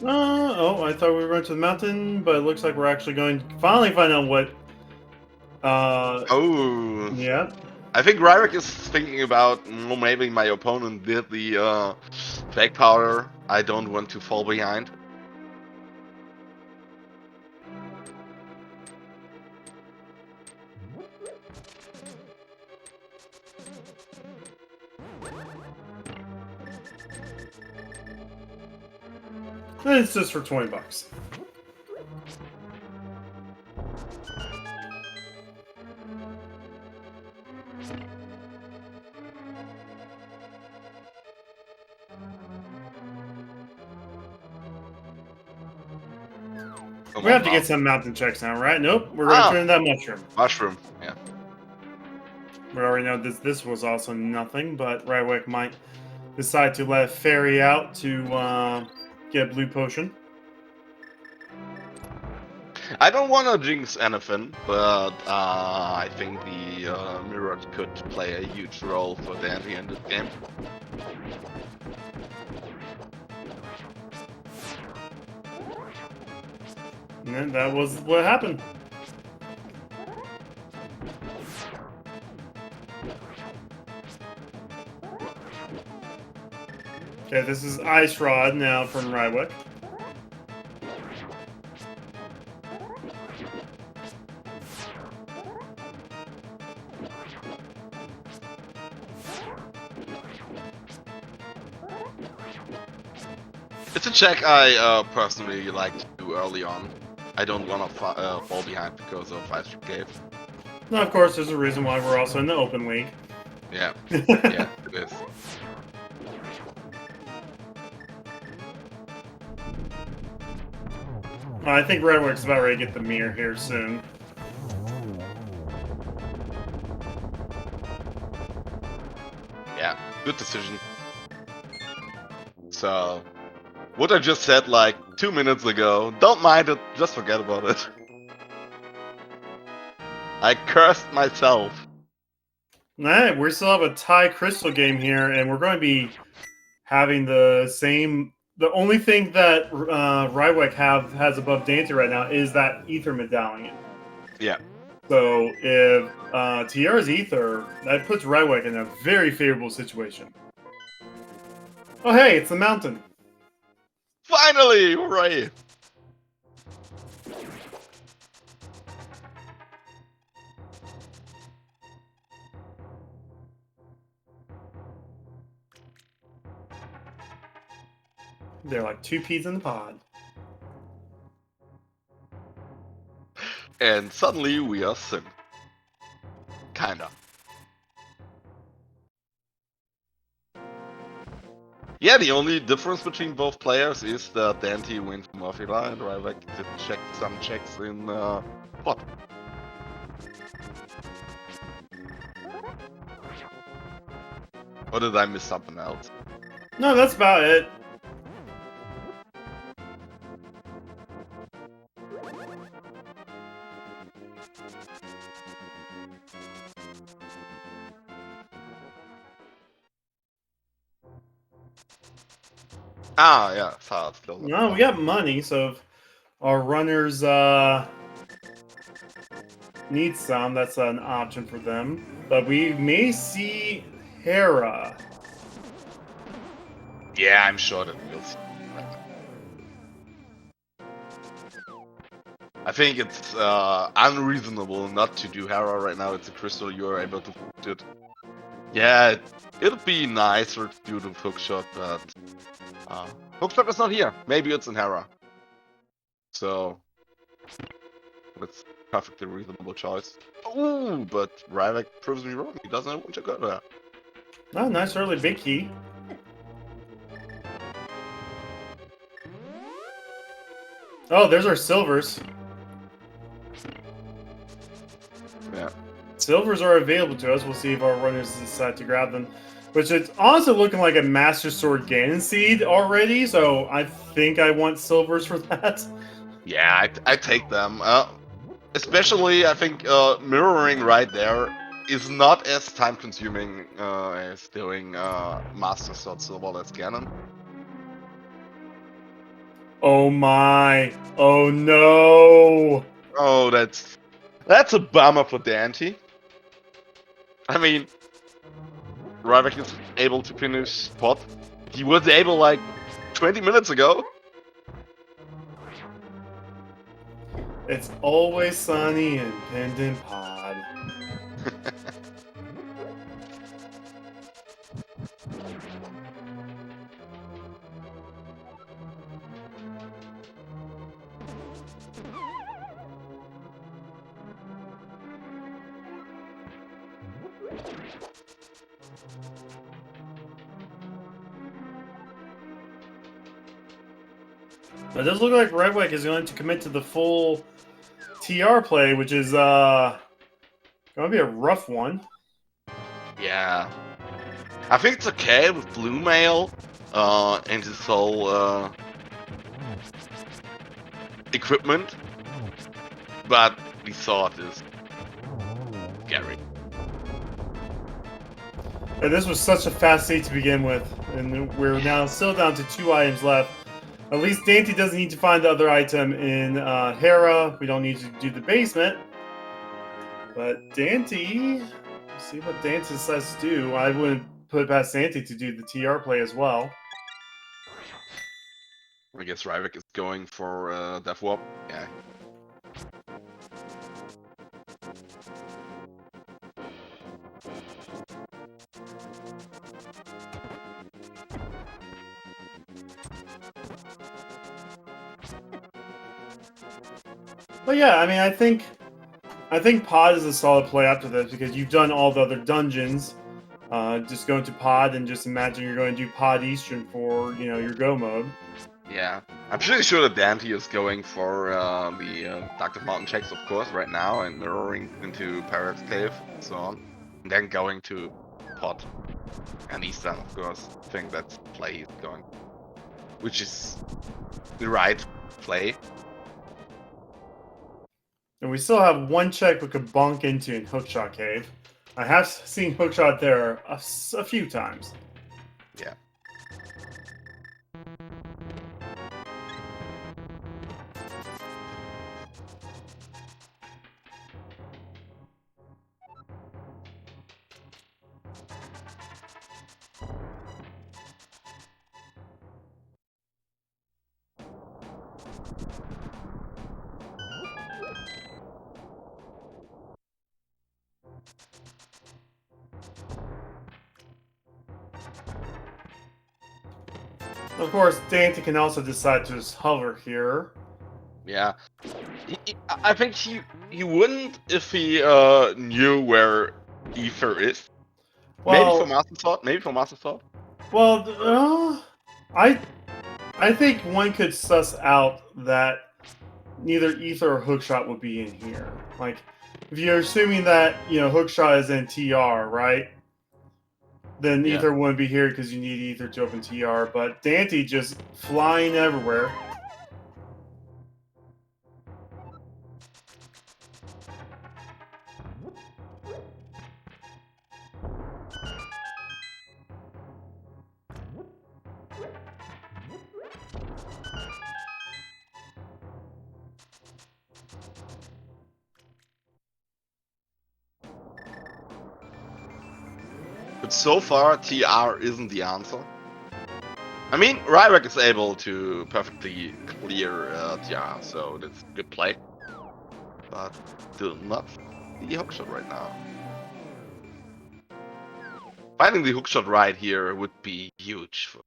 Oh, I thought we were going to the mountain, but it looks like we're actually going to finally find out what. Oh. Yeah. I think Ryrick is thinking about, well, maybe my opponent did the fake powder. I don't want to fall behind. And it's just for $20. We have to get some mountain checks now, right? Nope, we're going to turn in that mushroom. Mushroom, yeah. We already know this was also nothing, but Rywick might decide to let a fairy out to get a blue potion. I don't want to jinx anything, but I think the mirrors could play a huge role for Dandy in this game. And then that was what happened. Okay, this is Ice Rod now from Rywick. It's a check I personally like to do early on. I don't want to fall behind because of Ice Cave. Now, of course, there's a reason why we're also in the open league. Yeah, yeah, it is. I think Redwick's about ready to get the mirror here soon. Yeah, good decision. So, what I just said like 2 minutes ago, don't mind it, just forget about it. I cursed myself. Alright, we still have a tie crystal game here, and we're going to be having the same... The only thing that Rywick has above Dante right now is that Ether medallion. Yeah. So if Tiara's Ether, that puts Rywick in a very favorable situation. Oh hey, it's the mountain. Finally! Hooray! They're like two peas in the pod. And suddenly we are sim. Kinda. Yeah, the only difference between both players is that Dante went from Mafila and Ryback did check some checks in pot. Or did I miss something else? No, that's about it. Ah, yeah, so still. No, we got money, so if our runners need some, that's an option for them. But we may see Hera. Yeah, I'm sure that we'll see. I think it's unreasonable not to do Hera right now. It's a crystal, you're able to put it. Yeah, it'd be nicer to do the hookshot, but hookshot is not here. Maybe it's in Hera. So that's perfectly reasonable choice. Ooh, but Ryvek proves me wrong. He doesn't want to go there. Oh, nice early big key. Oh, there's our silvers. Yeah. Silvers are available to us. We'll see if our runners decide to grab them. Which it's also looking like a Master Sword Ganon seed already, so I think I want silvers for that. Yeah, I take them. Especially, I think mirroring right there is not as time consuming as doing Master Sword Silver as Ganon. Oh my! Oh no! Oh, that's a bummer for Dante. I mean, Ryback is able to finish pot. He was able like 20 minutes ago. It's always sunny in Pendant Pod. It does look like Redwick is going to commit to the full TR play, which is going to be a rough one. Yeah. I think it's okay with Blue Mail and his whole equipment, but the sword is scary. And this was such a fast state to begin with, and we're now still down to 2 items left. At least Dante doesn't need to find the other item in Hera. We don't need to do the basement. But Dante, see what Dante decides to do. I wouldn't put it past Dante to do the TR play as well. I guess Ryback is going for Death Warp. Yeah. But yeah, I mean, I think Pod is a solid play after this because you've done all the other dungeons. Just go into Pod and just imagine you're going to do Pod Eastern for your go mode. Yeah. I'm pretty sure that Dante is going for the Doctor Mountain checks, of course, right now, and mirroring into Pirate's Cave and so on. And then going to Pod. And Eastern, of course. I think that's the play he's going. Which is the right play. And we still have one check we could bonk into in Hookshot Cave. I have seen Hookshot there a few times. Yeah. Of course, Dante can also decide to just hover here. Yeah. I think he wouldn't if he knew where Ether is. Well, Maybe for Master Sword. Maybe for Master Sword. Well, I think one could suss out that neither Ether or Hookshot would be in here. Like, if you're assuming that Hookshot is in TR, right? Then Yeah. Ether wouldn't be here because you need Ether to open TR. But Dante just flying everywhere. But so far, TR isn't the answer. I mean, Ryback is able to perfectly clear TR, so that's a good play. But still not the hookshot right now. Finding the hookshot right here would be huge for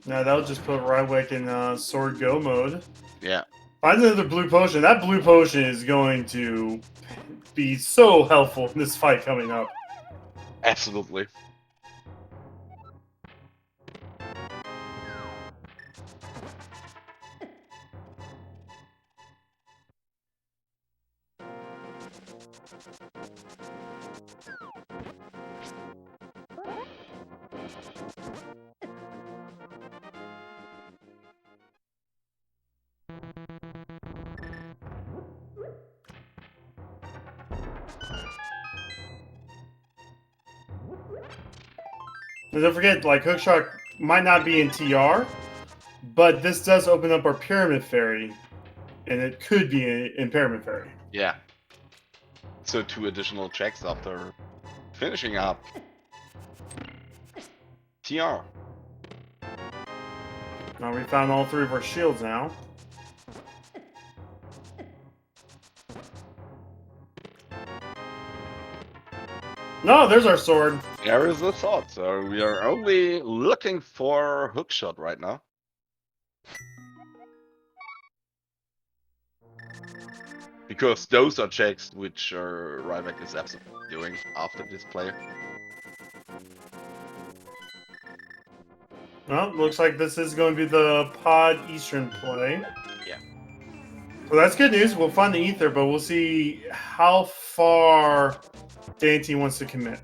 Now that would just put Rywick in Sword Go mode. Yeah. Find another blue potion. That blue potion is going to be so helpful in this fight coming up. Absolutely. And don't forget, like, hookshot might not be in TR, but this does open up our Pyramid Fairy, and it could be in Pyramid Fairy. Yeah. So 2 additional checks after finishing up TR. Now we found all 3 of our shields now. No, there's our sword. There is the thought. So we are only looking for hookshot right now. Because those are checks which Ryback is absolutely doing after this play. Well, looks like this is going to be the Pod Eastern play. Yeah. So that's good news. We'll find the ether, but we'll see how far Dante wants to commit.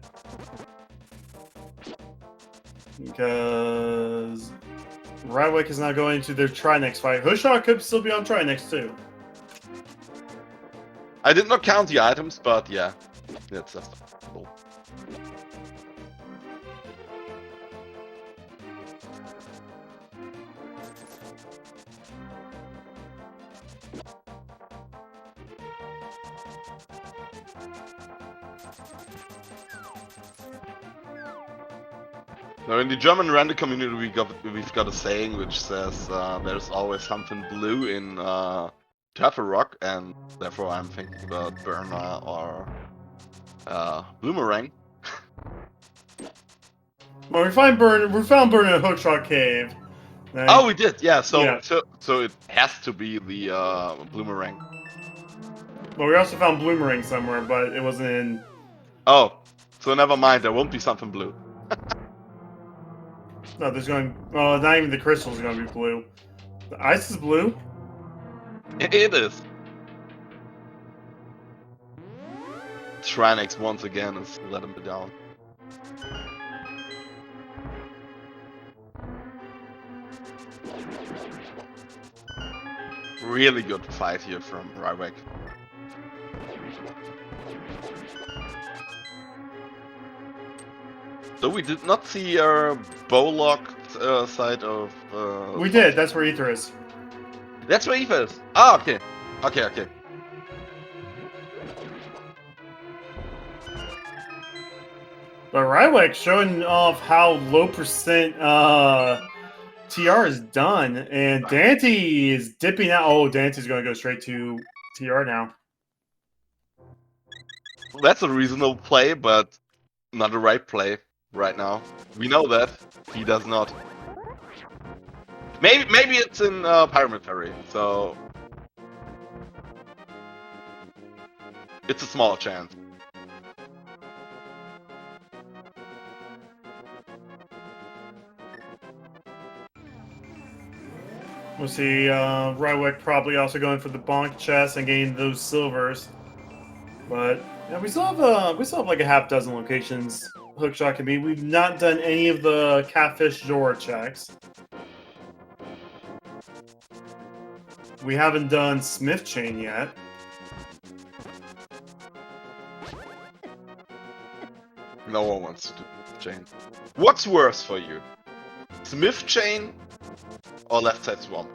Because Rywick is not going to their Trinex fight. Hookshot could still be on Trinex too. I did not count the items, but yeah, that's cool. Now in the German random community we've got a saying which says there's always something blue in Turtle Rock, and therefore I'm thinking about Burner or Bloomerang. Well, we found Burn in Hookshot Cave. Right? Oh, we did, yeah. So Yeah. so it has to be the Bloomerang. Well, we also found Bloomerang somewhere, but it wasn't in. Oh, so never mind. There won't be something blue. No, there's going. Oh, not even the crystals are going to be blue. The ice is blue. It is. Trinex once again is letting me down. Really good fight here from Ryback. So we did not see our bow-locked side of... We did. That's where ether is. That's where Eva is. Ah, okay. Okay. But Rywick showing off how low percent TR is done, and Dante is dipping out. Oh, Dante's going to go straight to TR now. That's a reasonable play, but not the right play right now. We know that. He does not. Maybe it's in Pyramid Fairy, so... It's a small chance. We'll see Rywick probably also going for the bonk chest and getting those silvers. But yeah, we still have like a half dozen locations Hookshot can be. We've not done any of the Catfish Zora checks. We haven't done Smith Chain yet. No one wants to do chain. What's worse for you? Smith Chain or Left Side Swamp?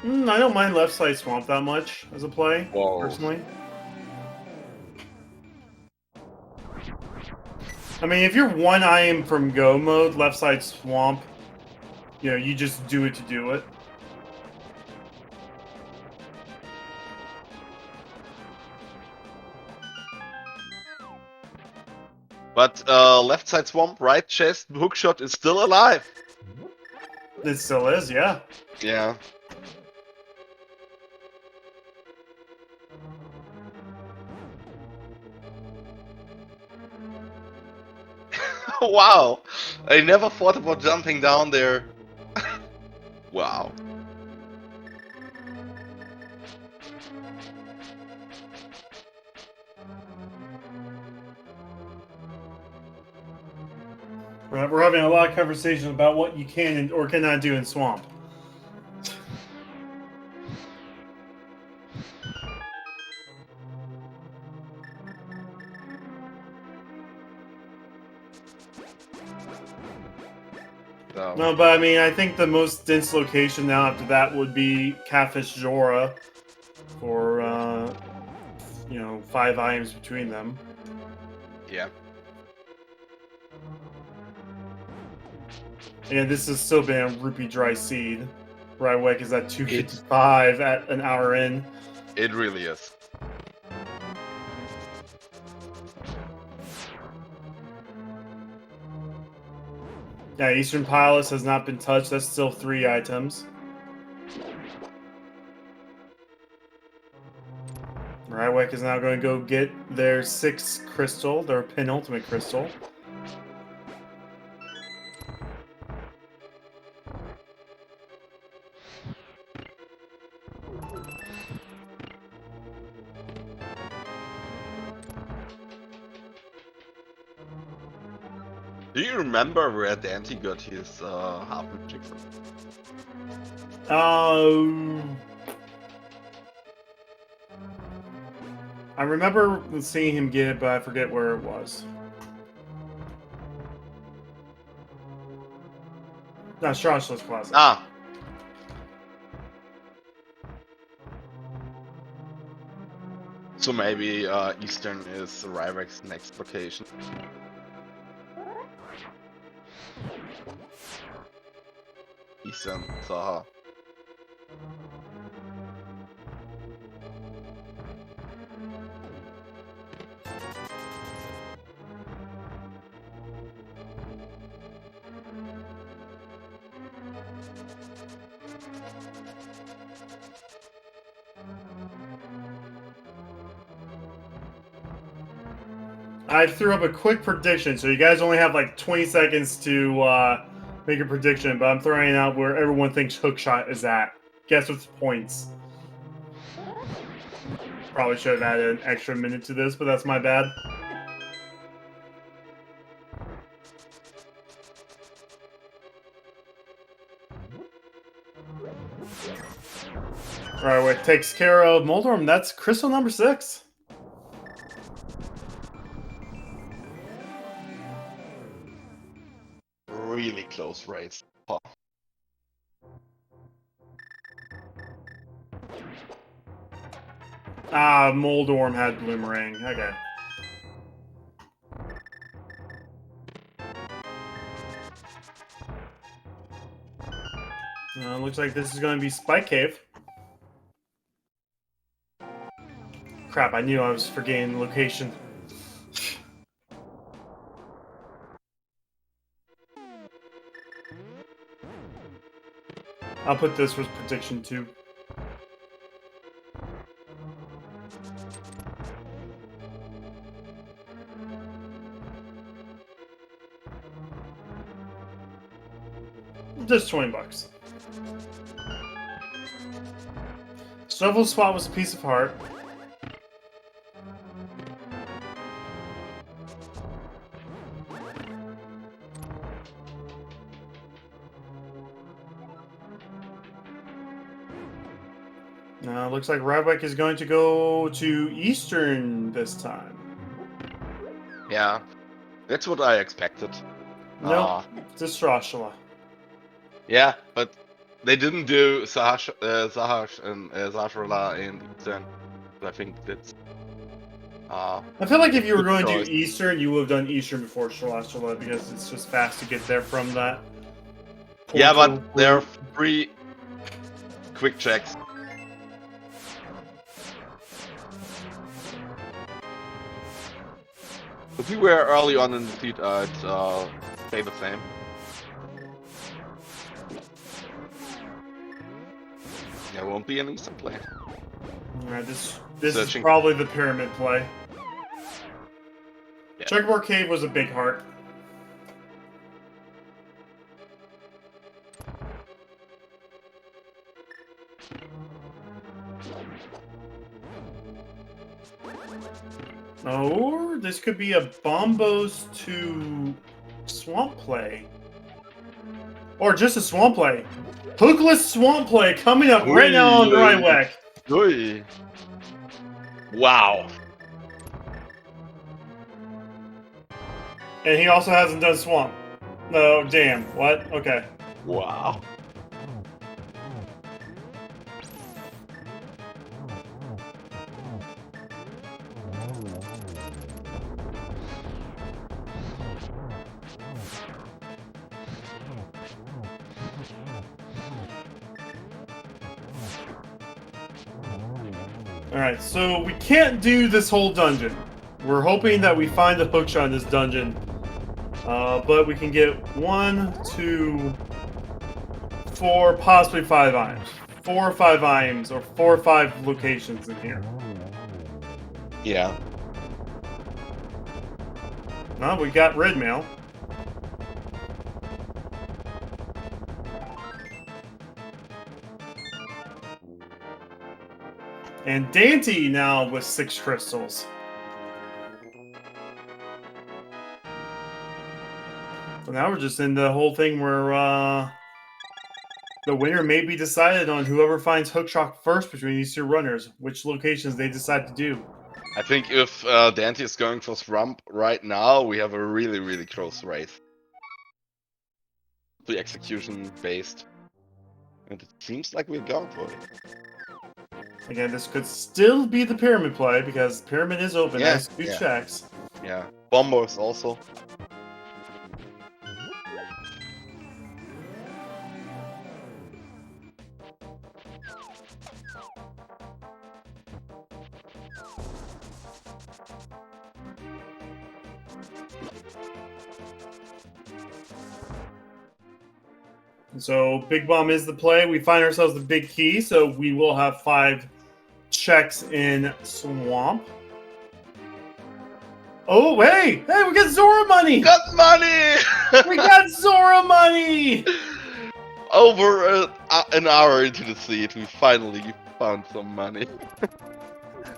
I don't mind Left Side Swamp that much as a play, Whoa. personally. I mean, if you're one item from go mode, Left Side Swamp, you know, you just do it to do it. But Left Side Swamp, right chest, hookshot is still alive. It still is, yeah. Yeah. Wow, I never thought about jumping down there. Wow. We're having a lot of conversations about what you can or cannot do in Swamp. So. No, but I mean, I think the most dense location now after that would be Catfish Jora for, you know, 5 items between them. Yeah. And this has still been a rupee dry seed. Rywek is at 255 at an hour in. It really is. Yeah, Eastern Palace has not been touched. That's still 3 items. Rywek is now going to go get their 6th crystal, their penultimate crystal. Do you remember where Dante got his half magic from? I remember seeing him get it, but I forget where it was. No, Strashla's Plaza. Ah. So maybe Eastern is Rywek's next location. Eastern, Zaha. I threw up a quick prediction, so you guys only have like 20 seconds to make a prediction, but I'm throwing out where everyone thinks Hookshot is at. Guess what's points? Probably should have added an extra minute to this, but that's my bad. Alright, what takes care of Moldorm? That's crystal number 6. Really close race. Oh. Ah, Moldorm had Bloomerang. Okay. Looks like this is going to be Spike Cave. Crap, I knew I was forgetting location. I'll put this with prediction 2. Just 20 bucks. Shovel spot was a piece of heart. Looks like Rywek is going to go to Eastern this time. Yeah, that's what I expected. No, just Roshla. Yeah, but they didn't do Zahash and Zashrala in Eastern. I think that's. I feel like if you were going choice. to Eastern, you would have done Eastern before Shalashla because it's just fast to get there from that. Yeah, but there are 3 quick checks. If we were early on in the seat, I'd say the same. There won't be an Eastern play. Alright, this is probably the pyramid play. Yeah. Checkerboard Cave was a big heart. Or this could be a Bombos to Swamp play. Or just a Swamp play. Hookless Swamp play coming up right now on Rywek. Wow. And he also hasn't done Swamp. No, damn. What? Okay. Wow. Alright, so we can't do this whole dungeon. We're hoping that we find the hookshot in this dungeon. But we can get 1, 2, 4, possibly 5 items. 4 or 5 items, or 4 or 5 locations in here. Yeah. No, we got red mail. And Dante now with 6 crystals. So now we're just in the whole thing where the winner may be decided on whoever finds hookshot first between these 2 runners, which locations they decide to do. I think if Dante is going for Swamp right now, we have a really, really close race. The execution based. And it seems like we're going for it. Again, this could still be the pyramid play because pyramid is open. Yeah, Nice 2 yeah. checks. Yeah. Bombos also. So Big Bomb is the play. We find ourselves the big key, so we will have 5 checks in Swamp. Oh, hey! Hey, we got Zora money! Got money! We got Zora money! Over an hour into the seat, we finally found some money.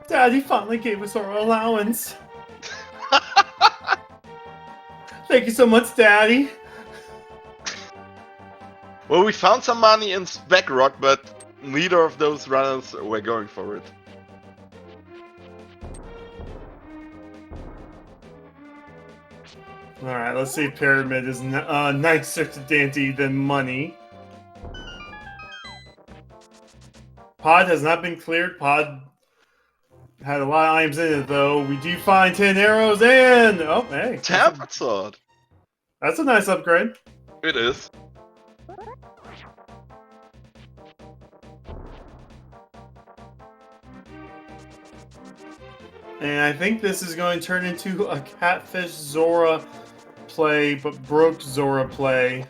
Daddy finally gave us our allowance. Thank you so much, Daddy. Well, we found some money in Speckrock, but neither of those runners were going for it. Alright, let's see if Pyramid is nicer to Dante than money. Pod has not been cleared. Pod had a lot of items in it, though. We do find 10 arrows and... Oh, hey. Tempered sword. That's a nice upgrade. It is. And I think this is going to turn into a Catfish Zora play, but Broke Zora play.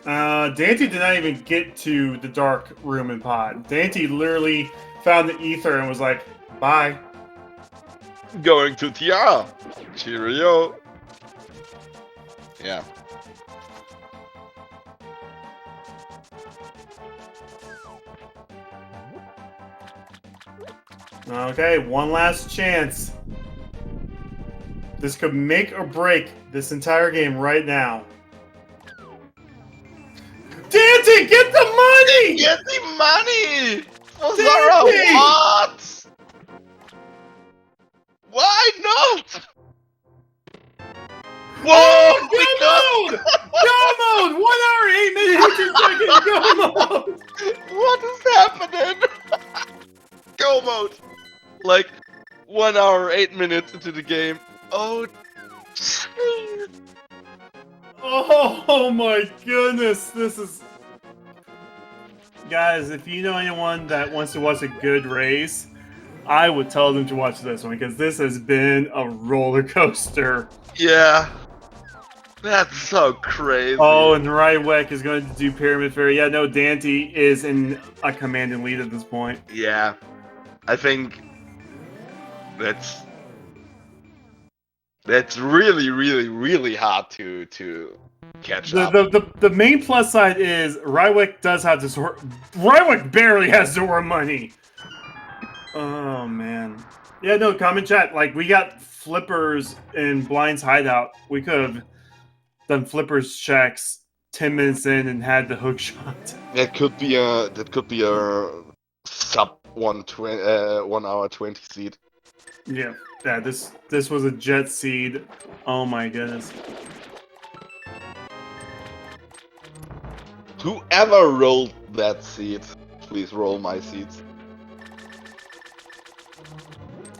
Dante did not even get to the dark room in Pod. Dante literally found the ether and was like, bye. Going to Tiara. Cheerio. Yeah. Okay, one last chance. This could make or break this entire game right now. Dante, get the money! Get the money! For Dante! Zara, what? Why not? Whoa! Oh, go mode! Go mode! 1 hour, 8 minutes, 2 seconds, go mode! What is happening? Go mode! Like, 1 hour, 8 minutes into the game. Oh, jeez. Oh my goodness, this is... Guys, if you know anyone that wants to watch a good race, I would tell them to watch this one, because this has been a roller coaster. Yeah. That's so crazy. Oh, and Rywek is going to do Pyramid Fairy. Yeah, no, Dante is in a command and lead at this point. Yeah. I think that's really, really, really hard to catch up. The main plus side is Rywek does have the Zora. Rywek barely has Zora money. Oh man. Yeah, no, comment chat. Like, we got flippers in Blind's hideout. We could have done flippers checks 10 minutes in and had the hook shot. That could be a sub 1 hour 20 seed. Yeah, this was a jet seed. Oh my goodness. Whoever rolled that seed, please roll my seeds.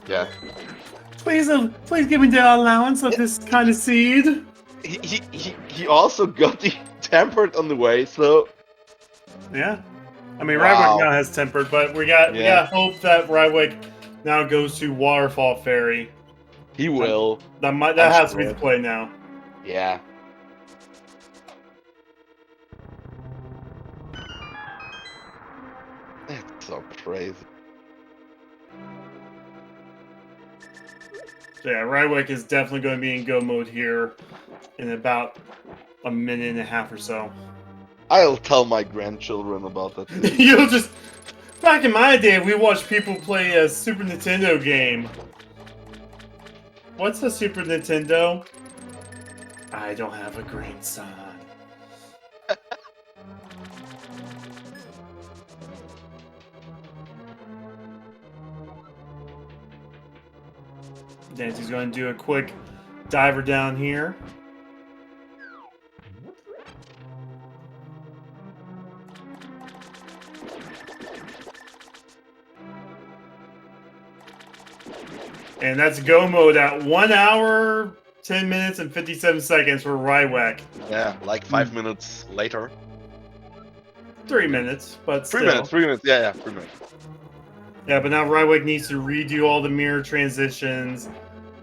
Yeah. Please give me the allowance of this kind of seed. He also got the tempered on the way, so Yeah. I mean, wow. Rywick now has tempered, but we got hope that Rywick now goes to Waterfall Fairy. He will. That has to be the play now. Yeah. That's so crazy. So yeah, Rywick is definitely going to be in go mode here in about a minute and a half or so. I'll tell my grandchildren about that. You'll just... Back in my day, we watched people play a Super Nintendo game. What's a Super Nintendo? I don't have a grandson. Dancy's going to do a quick diver down here. And that's go mode at 1 hour, 10 minutes, and 57 seconds for Rywick. Yeah, like 5 minutes later. 3 minutes, but still. 3 minutes, yeah, 3 minutes. Yeah, but now Rywick needs to redo all the mirror transitions.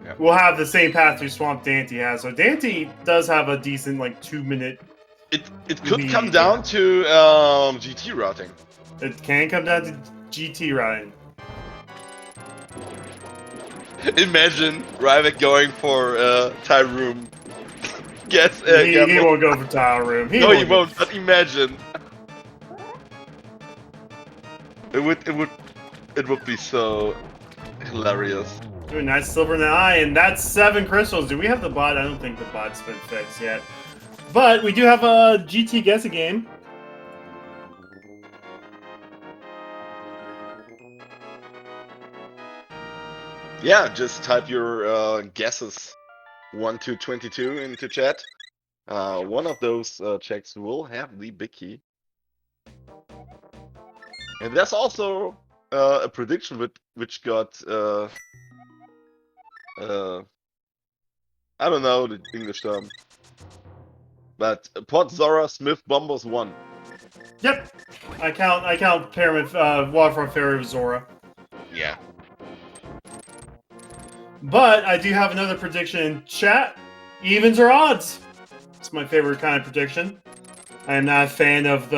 Yeah. We'll have the same path through Swamp Dante has. So Dante does have a decent, like, 2 minute. It could come down to GT routing. It can come down to GT routing. Imagine Rywick going for tile room. Guess he won't go for tile room. He won't. But imagine. It would be so hilarious. Ooh, nice silver in the eye, and that's 7 crystals. Do we have the bot? I don't think the bot's been fixed yet. But we do have a GT guess a game. Yeah, just type your guesses 1 to 22 into chat. One of those checks will have the big key. And there's also a prediction which got I don't know the English term, but Port Zora Smith Bombers 1. Yep, I count Pyramid Waterfront Fairy of Zora. Yeah. But I do have another prediction in chat. Evens or odds? It's my favorite kind of prediction. I am not a fan of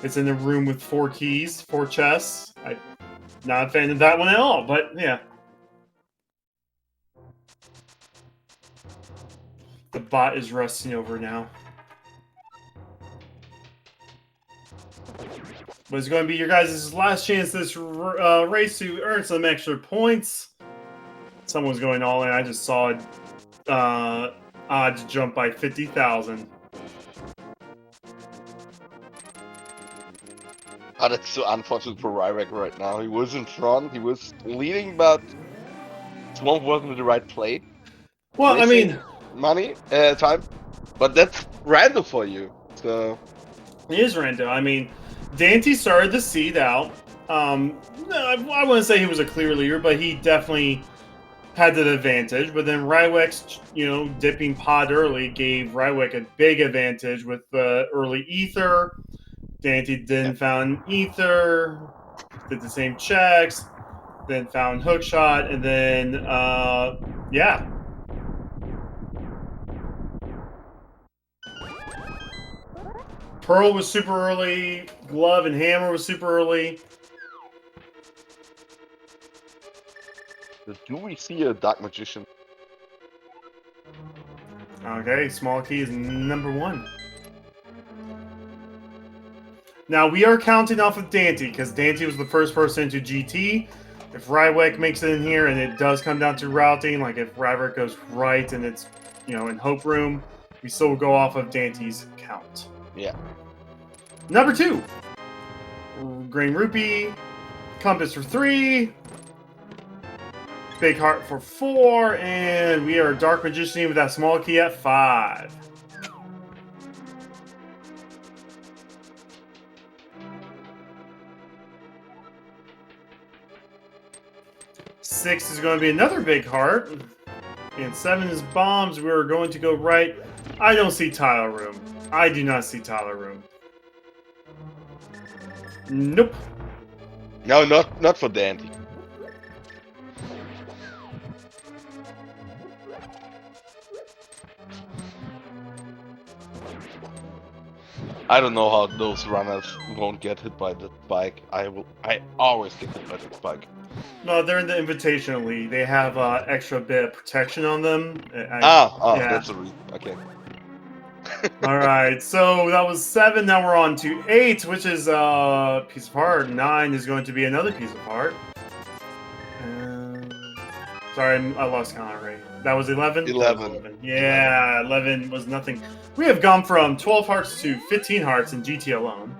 it's in the room with 4 keys, 4 chests. I'm not a fan of that one at all, but yeah. The bot is rusting over now. But it's going to be your guys' last chance this race to earn some extra points. Someone's going all in. I just saw odds jump by 50,000. Oh, that's so unfortunate for Rywick right now. He was in front, he was leading, but Swamp wasn't the right play. Well, I mean, money, time, but that's random for you. So it is random. I mean, Dante started the seed out. No, I wouldn't say he was a clear leader, but he definitely had the advantage. But then Rywick's, dipping pod early gave Rywick a big advantage with the early ether. Dante then found ether, did the same checks, then found hookshot, and then yeah. Pearl was super early. Glove and hammer was super early. do we see a Dark Magician? Okay, small key is number 1. Now, we are counting off of Dante, because Dante was the first person to GT. If Rywick makes it in here, and it does come down to routing, like if Rywick goes right and it's, in Hope Room, we still go off of Dante's count. Yeah. Number 2. Green Rupee, compass for 3. Big heart for 4. And we are Dark Magician with that small key at 5. Six is going to be another big heart. And 7 is bombs. We're going to go right. I don't see tile room. I do not see tile room. Nope. No, not for Dante. I don't know how those runners won't get hit by the spike. I always get hit by the spike. No, they're in the Invitational League. They have extra bit of protection on them. Yeah. That's a reason. Okay. All right, so that was 7. Now we're on to 8, which is a piece of heart. 9 is going to be another piece of heart. Sorry, I lost count already. That was 11? 11. Yeah, 11 was nothing. We have gone from 12 hearts to 15 hearts in GT alone.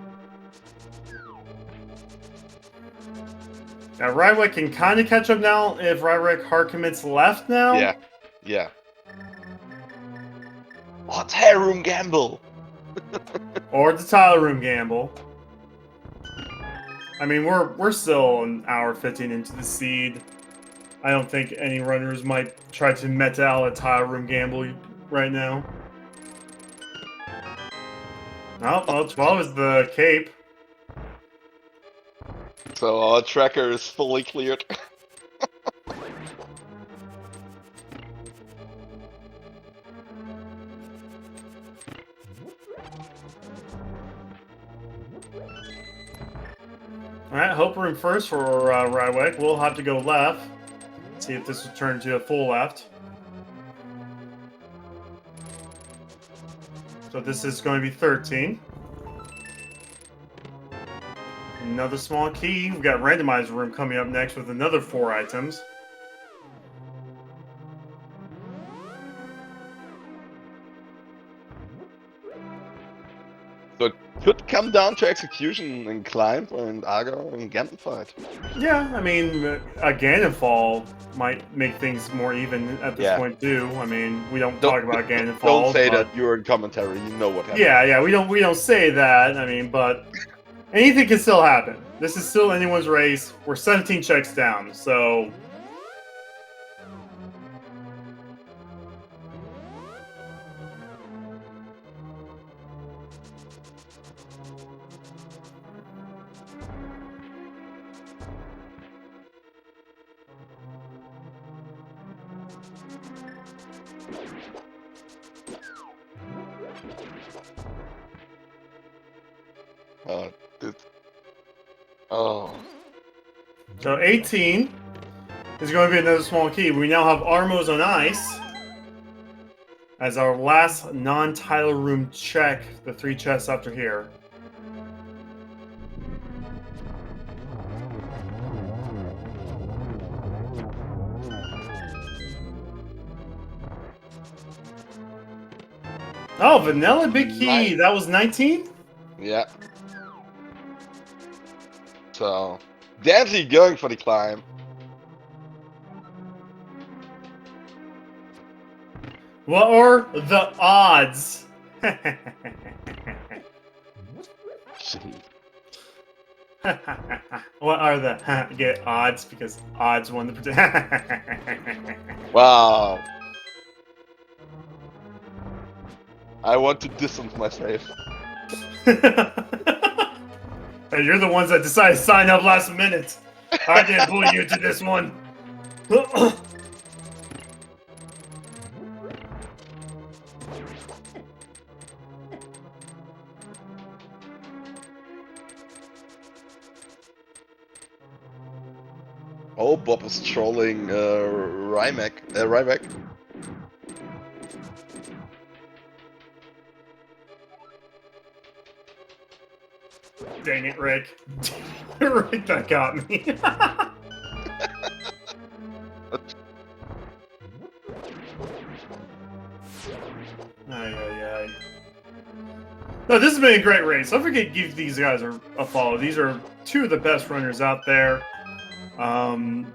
Now, Rywick can kind of catch up now if Rywick hard commits left now. Yeah. Oh, it's hair room gamble. Or the tile room gamble. I mean, we're still an hour 15 into the seed. I don't think any runners might try to meta out a tile room gamble right now. Oh, well, 12 is the cape. So our tracker is fully cleared. Alright, hope room first for Rywick. We'll have to go left. See if this will turn to a full left. So this is going to be 13. Another small key. We've got Randomizer room coming up next with another 4 items. So it could come down to execution and climb and Argo and Ganon fight. Yeah, I mean, a Ganon fall might make things more even at this point too. I mean, we don't talk about Ganon falls. Don't say that you're in commentary. You know what happened. Yeah, we don't say that. I mean, but anything can still happen. This is still anyone's race. We're 17 checks down, so. So 18 is going to be another small key. We now have Armos on ice as our last non-tile room check. The 3 chests after here. Oh, vanilla big key. That was 19? Yeah. So, Dancy going for the climb. What are the odds? What are the get odds? Because odds won the Wow. I want to distance myself. Hey, you're the ones that decided to sign up last minute. I didn't pull you to this one. Oh, Bob is trolling Ryback. Dang it, Rick. Rick, that got me. Ay. No, this has been a great race. Don't forget to give these guys a follow. These are 2 of the best runners out there.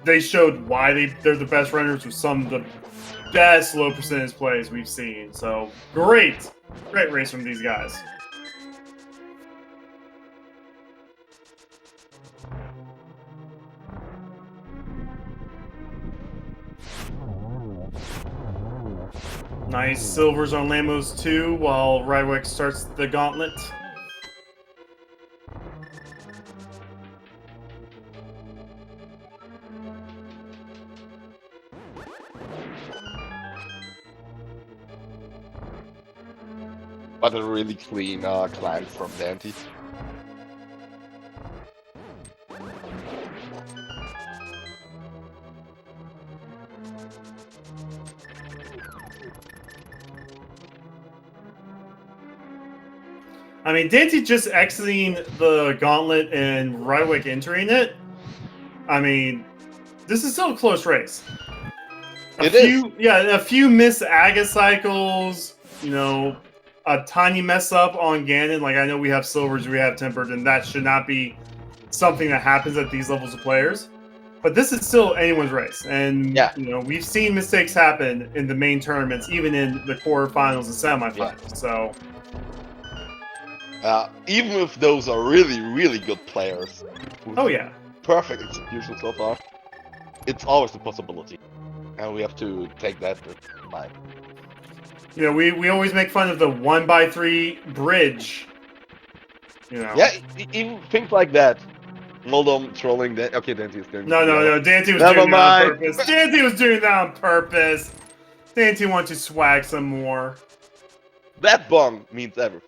They showed why they're the best runners with some of the best low percentage plays we've seen. So great race from these guys. Nice silvers on Lamos 2 while Rywick starts the gauntlet. But a really clean climb from Dante. I mean, Dante just exiting the gauntlet and Rywick entering it. I mean, this is still a close race. A few missed Aga cycles, you know, a tiny mess up on Ganon. Like, I know we have silvers, we have tempered, and that should not be something that happens at these levels of players. But this is still anyone's race. And, you know, we've seen mistakes happen in the main tournaments, even in the quarterfinals and semifinals. So... even if those are really, really good players. Oh, yeah. Perfect execution so far. It's always a possibility. And we have to take that in mind. You know, we always make fun of the 1x3 bridge. You know. Yeah, even things like that. Moldom trolling that. Okay, Dante is doing No, Dante was doing that on purpose. Dante was doing that on purpose. Dante wants to swag some more. That bong means everything.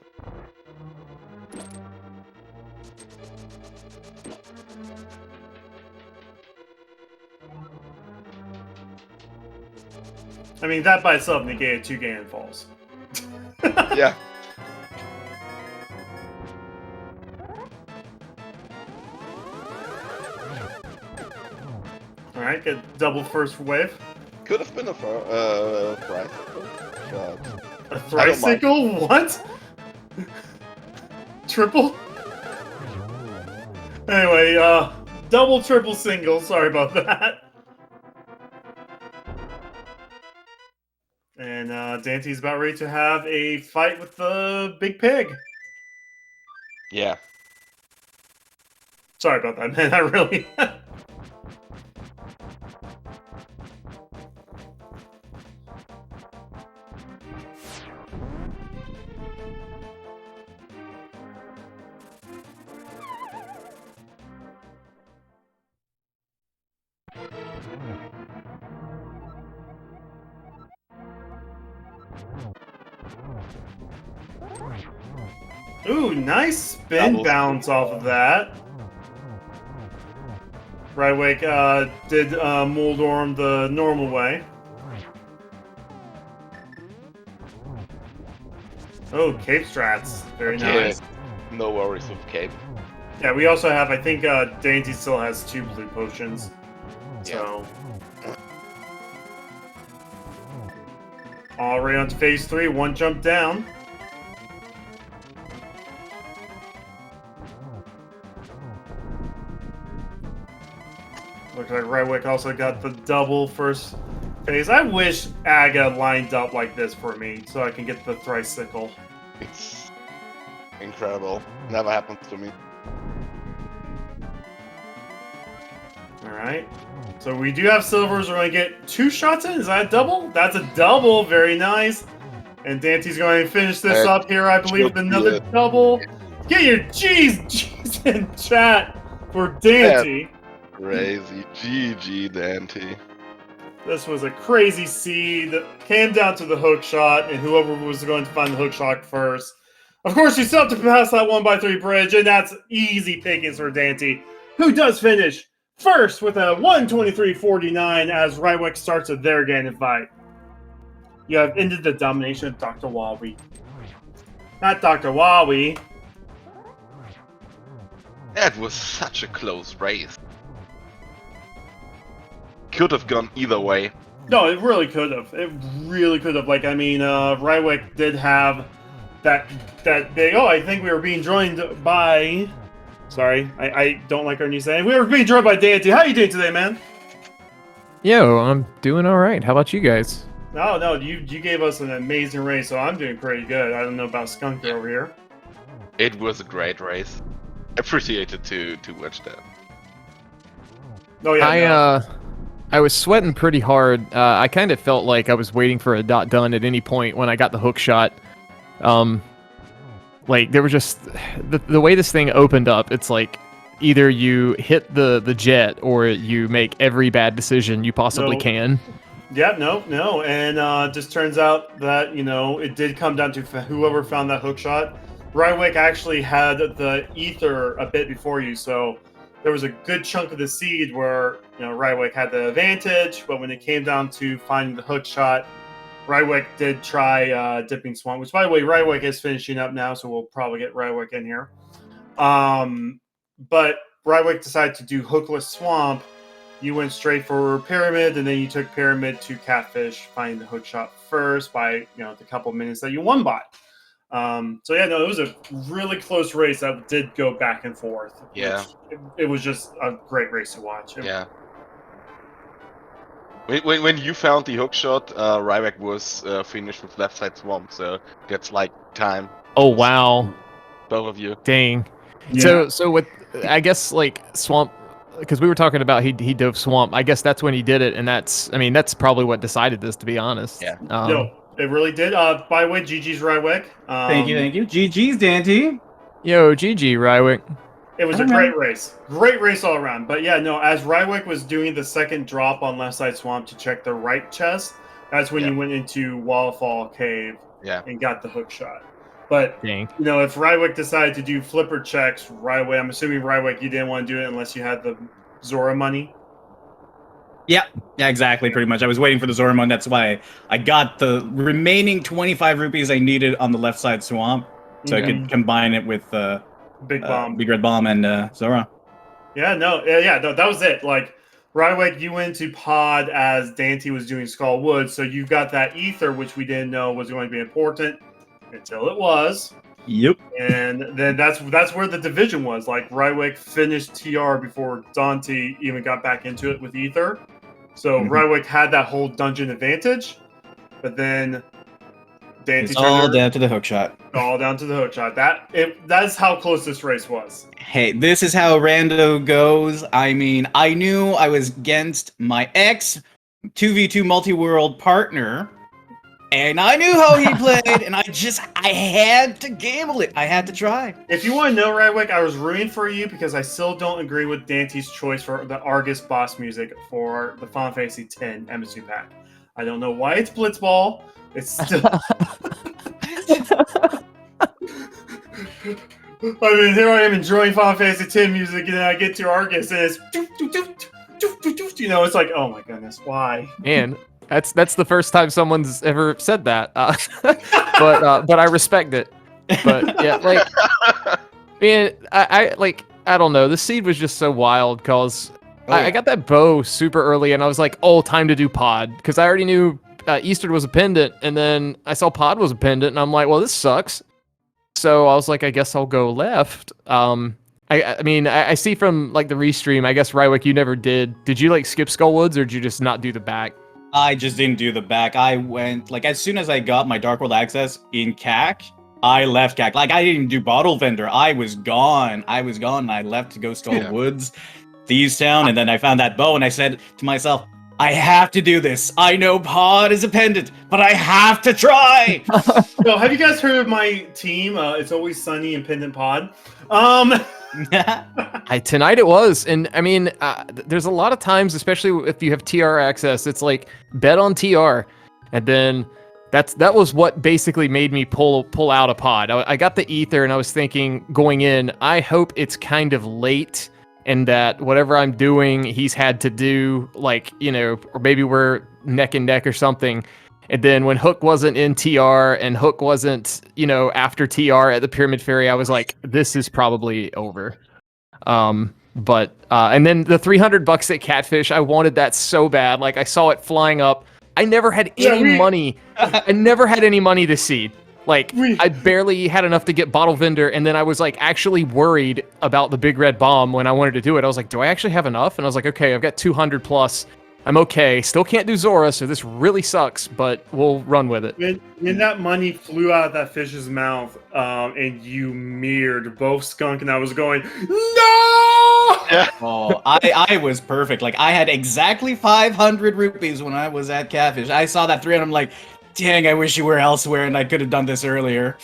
I mean, that by itself negated 2 Ganon falls. Yeah. Alright, get double first wave. Could have been a tricycle. A tricycle? What? Triple? Anyway, double, triple, single. Sorry about that. And Dante's about ready to have a fight with the big pig. Yeah. Sorry about that, man. I really... Ooh, nice spin bounce off of that. Rywick did Moldorm the normal way. Oh, Cape Strats. Very nice. No worries with Cape. Yeah, we also have, I think Dante still has 2 blue potions. So. Already on to phase 3, 1 jump down. Looks like Rywick also got the double first phase. I wish Aga lined up like this for me so I can get the tricycle. It's incredible. Never happens to me. Alright. So we do have silvers. We're going to get 2 shots in. Is that a double? That's a double. Very nice. And Dante's going to finish this up here, I believe, with another double. Get your G's in chat for Dante. Crazy. GG, Dante. This was a crazy seed that came down to the hook shot, and whoever was going to find the hook shot first. Of course, you still have to pass that 1x3 bridge, and that's easy pickings for Dante, who does finish first with a 123.49 as Rywick starts a their Ganon fight. You have ended the domination of Dr. Wawi. Not Dr. Wawi. That was such a close race. Could have gone either way. No, it really could have. It really could have. Like, I mean, Rywick did have that big... Oh, I think we were being joined by Sorry, I don't like our new saying. We were being joined by Dante. How are you doing today, man? Yo, I'm doing all right. How about you guys? No, you gave us an amazing race, so I'm doing pretty good. I don't know about Skunker over here. It was a great race. Appreciated to watch that. Oh yeah, I was sweating pretty hard. I kind of felt like I was waiting for a dot done at any point when I got the hook shot. Like there was just the way this thing opened up. It's like either you hit the jet or you make every bad decision you possibly can. Yeah, no, and just turns out that it did come down to whoever found that hook shot. Rywick actually had the ether a bit before you, so there was a good chunk of the seed where Rywick had the advantage. But when it came down to finding the hook shot, Rywick did try dipping swamp, which by the way, Rywick is finishing up now, so we'll probably get Rywick in here. But Rywick decided to do hookless swamp. You went straight for pyramid, and then you took pyramid to catfish, finding the hook shot first by the couple minutes that you won by. So yeah, no, it was a really close race that did go back and forth. Yeah, it was just a great race to watch. Yeah. When you found the hook shot, Ryback was finished with left side swamp, so that's like time. Oh wow, both of you. Dang. Yeah. So with I guess like swamp, because we were talking about he dove swamp. I guess that's when he did it, and that's probably what decided this, to be honest. Yeah. No, it really did. By the way, GG's Rywick. Thank you. GG's Dante. Yo, GG Rywick. It was a great race. Great race all around. But yeah, no, as Rywick was doing the second drop on left side swamp to check the right chest, that's when you went into Wallfall Cave and got the hook shot. But Dang. If Rywick decided to do flipper checks, Rywick, I'm assuming Rywick, you didn't want to do it unless you had the Zora money. Yeah, exactly, pretty much. I was waiting for the Zora money. That's why I got the remaining 25 rupees I needed on the left side swamp, so I could combine it with Big Bomb, Big Red Bomb, and Zora. Yeah, no, that was it. Like Rywick, you went to pod as Dante was doing Skull Wood, so you got that ether, which we didn't know was going to be important until it was. Yep. And then that's where the division was. Like Rywick finished TR before Dante even got back into it with ether. So Rywick had that whole dungeon advantage, but then Dante it's all down to the hook shot. All down to the hook shot. That's how close this race was. Hey, this is how rando goes. I mean, I knew I was against my ex 2v2 multi-world partner, and I knew how he played, and I had to gamble it. I had to try. If you want to know, Rywick, I was rooting for you because I still don't agree with Dante's choice for the Argus boss music for the Final Fantasy X MSU pack. I don't know why it's Blitzball. It's still... I mean, here I am enjoying Final Fantasy X music, and then I get to Argus, and it's... it's like, oh my goodness, why? Man, that's the first time someone's ever said that. But I respect it. But yeah, like, man, I don't know. The seed was just so wild because I got that bow super early, and I was like, oh, time to do pod, because I already knew Eastern was a pendant, and then I saw pod was a pendant, and I'm like, well, this sucks. So I was like, I guess I'll go left. I mean, I see from like the restream, I guess Rywick, you never did. Did you like skip Skullwoods, or did you just not do the back? I just didn't do the back. I went, like, as soon as I got my Dark World access in CAC, I left CAC. Like, I didn't do Bottle Vendor. I was gone. And I left to go Skullwoods, Thieves Town, and then I found that bow, and I said to myself, I have to do this. I know pod is a pendant, but I have to try. So, have you guys heard of my team? It's Always Sunny and Pendant Pod. Tonight it was, and I mean, there's a lot of times, especially if you have TR access, it's like bet on TR, and then that was what basically made me pull out a pod. I got the ether, and I was thinking going in, I hope it's kind of late, and that whatever I'm doing, he's had to do, like, or maybe we're neck and neck or something. And then when Hook wasn't in TR and Hook wasn't, after TR at the Pyramid Ferry, I was like, this is probably over. But and then the $300 at Catfish, I wanted that so bad. Like, I saw it flying up. I never had any money. I never had any money to seed. Like, I barely had enough to get bottle vendor, and then I was like actually worried about the big red bomb when I wanted to do it. I was like, do I actually have enough? And I was like, okay, I've got 200 plus. I'm okay. Still can't do Zora, so this really sucks, but we'll run with it. When that money flew out of that fish's mouth, and you mirrored both Skunk and I was going, no! Yeah. Oh, I was perfect. Like, I had exactly 500 rupees when I was at Catfish. I saw that 300. I'm like, dang, I wish you were elsewhere and I could have done this earlier.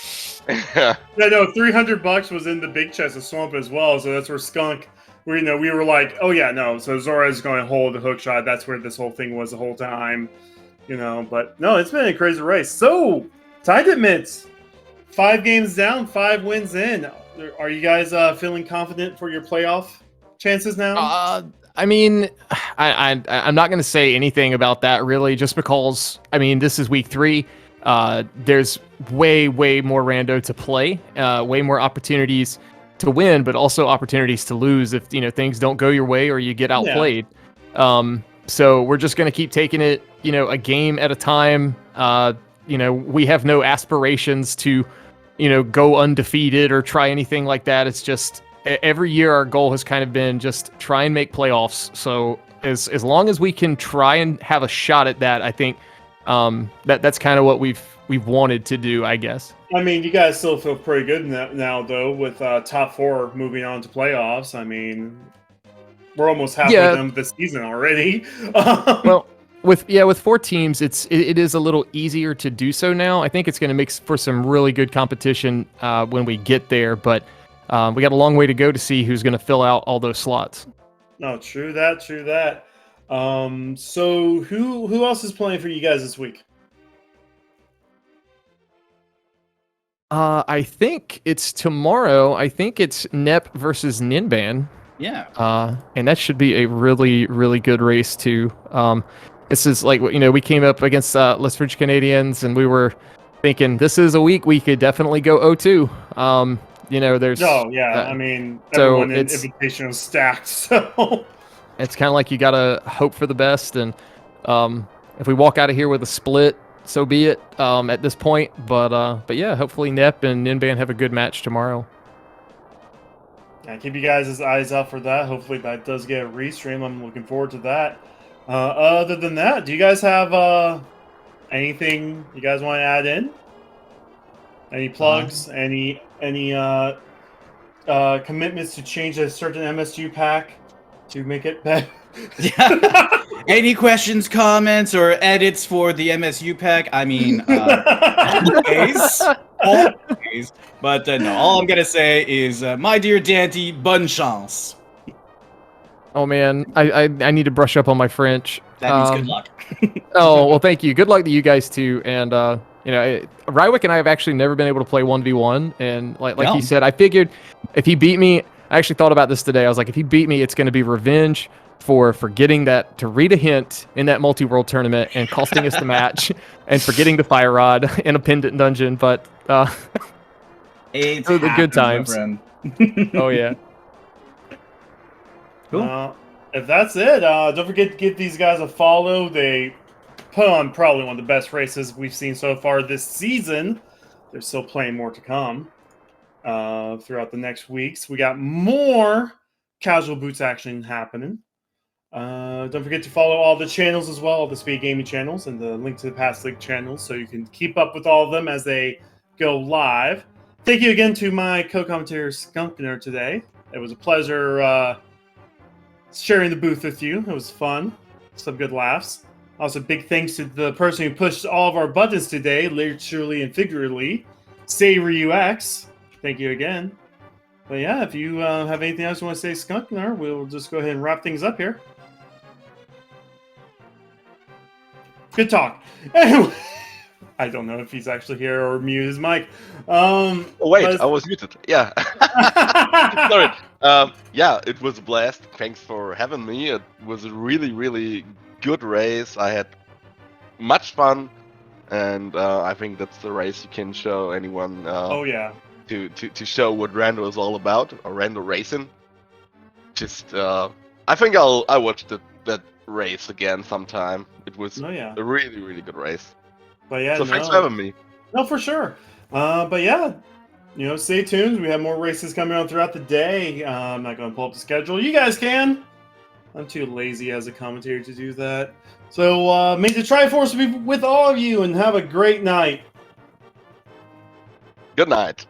Yeah, no, $300 was in the big chest of Swamp as well, so that's where Skunk, we were like, oh yeah, no, so Zora's going to hold the hook shot. That's where this whole thing was the whole time, But no, it's been a crazy race. So, tied at mitts, 5 games down, 5 wins in. Are you guys feeling confident for your playoff chances now? I mean, I'm not going to say anything about that really, just because, I mean, this is week 3. There's way more rando to play, way more opportunities to win, but also opportunities to lose if, things don't go your way or you get outplayed. Yeah. So we're just going to keep taking it, a game at a time. We have no aspirations to, go undefeated or try anything like that. It's just every year our goal has kind of been just try and make playoffs. So as long as we can try and have a shot at that, I think that's kind of what we've wanted to do, I guess. I mean, you guys still feel pretty good now though, with top 4 moving on to playoffs. I mean, we're almost halfway done with the season already. Well, with 4 teams, it is a little easier to do so now. I think it's going to make for some really good competition when we get there, but we got a long way to go to see who's going to fill out all those slots. No, true that. So who else is playing for you guys this week? I think it's tomorrow. I think it's Nep versus Ninban. Yeah. And that should be a really, really good race too. This is like, we came up against Les French Canadians, and we were thinking this is a week we could definitely go 0-2. There's. Oh yeah, I mean, everyone in Invitational stacked, so it's kind of like you gotta hope for the best, and if we walk out of here with a split, so be it. At this point, but yeah, hopefully Nep and Ninban have a good match tomorrow. Yeah, keep you guys' eyes out for that. Hopefully that does get a restream. I'm looking forward to that. Other than that, do you guys have anything you guys want to add in? Any plugs? Any commitments to change a certain MSU pack to make it better? Yeah. Any questions, comments, or edits for the MSU pack? I mean, always. But no, all I'm gonna say is, my dear Dante, bonne chance. Oh man, I need to brush up on my French. That means good luck. Oh well, thank you. Good luck to you guys too. And Rywick and I have actually never been able to play 1v1. And like he said, I figured if he beat me, I actually thought about this today. I was like, if he beat me, it's going to be revenge for forgetting to read a hint in that multi-world tournament and costing us the match, and forgetting the fire rod in a pendant dungeon. But it's the good times. Oh yeah. Cool. If that's it, don't forget to give these guys a follow. They put on probably one of the best races we've seen so far this season. There's still plenty more to come throughout the next weeks. We got more casual boots action happening. Don't forget to follow all the channels as well, the SpeedGaming channels, and the link to the past league channels, so you can keep up with all of them as they go live. Thank you again to my co-commentator Skunkner today. It was a pleasure sharing the booth with you. It was fun. Some good laughs. Also, big thanks to the person who pushed all of our buttons today, literally and figuratively, SaveryUX. Thank you again. But yeah, if you have anything else you want to say, Skunkner, we'll just go ahead and wrap things up here. Good talk. Anyway, I don't know if he's actually here or mute his mic. Oh, wait, I was muted. Yeah. Sorry. Yeah, it was a blast. Thanks for having me. It was a really, really good race. I had much fun, and I think that's the race you can show anyone. Oh yeah. To show what Rando is all about, or Rando racing. Just, I think I'll watch that race again sometime. It was a really, really good race. But yeah, so thanks for having me. No, for sure. But yeah, stay tuned. We have more races coming on throughout the day. I'm not going to pull up the schedule. You guys can. I'm too lazy as a commentator to do that. So may the Triforce be with all of you and have a great night. Good night.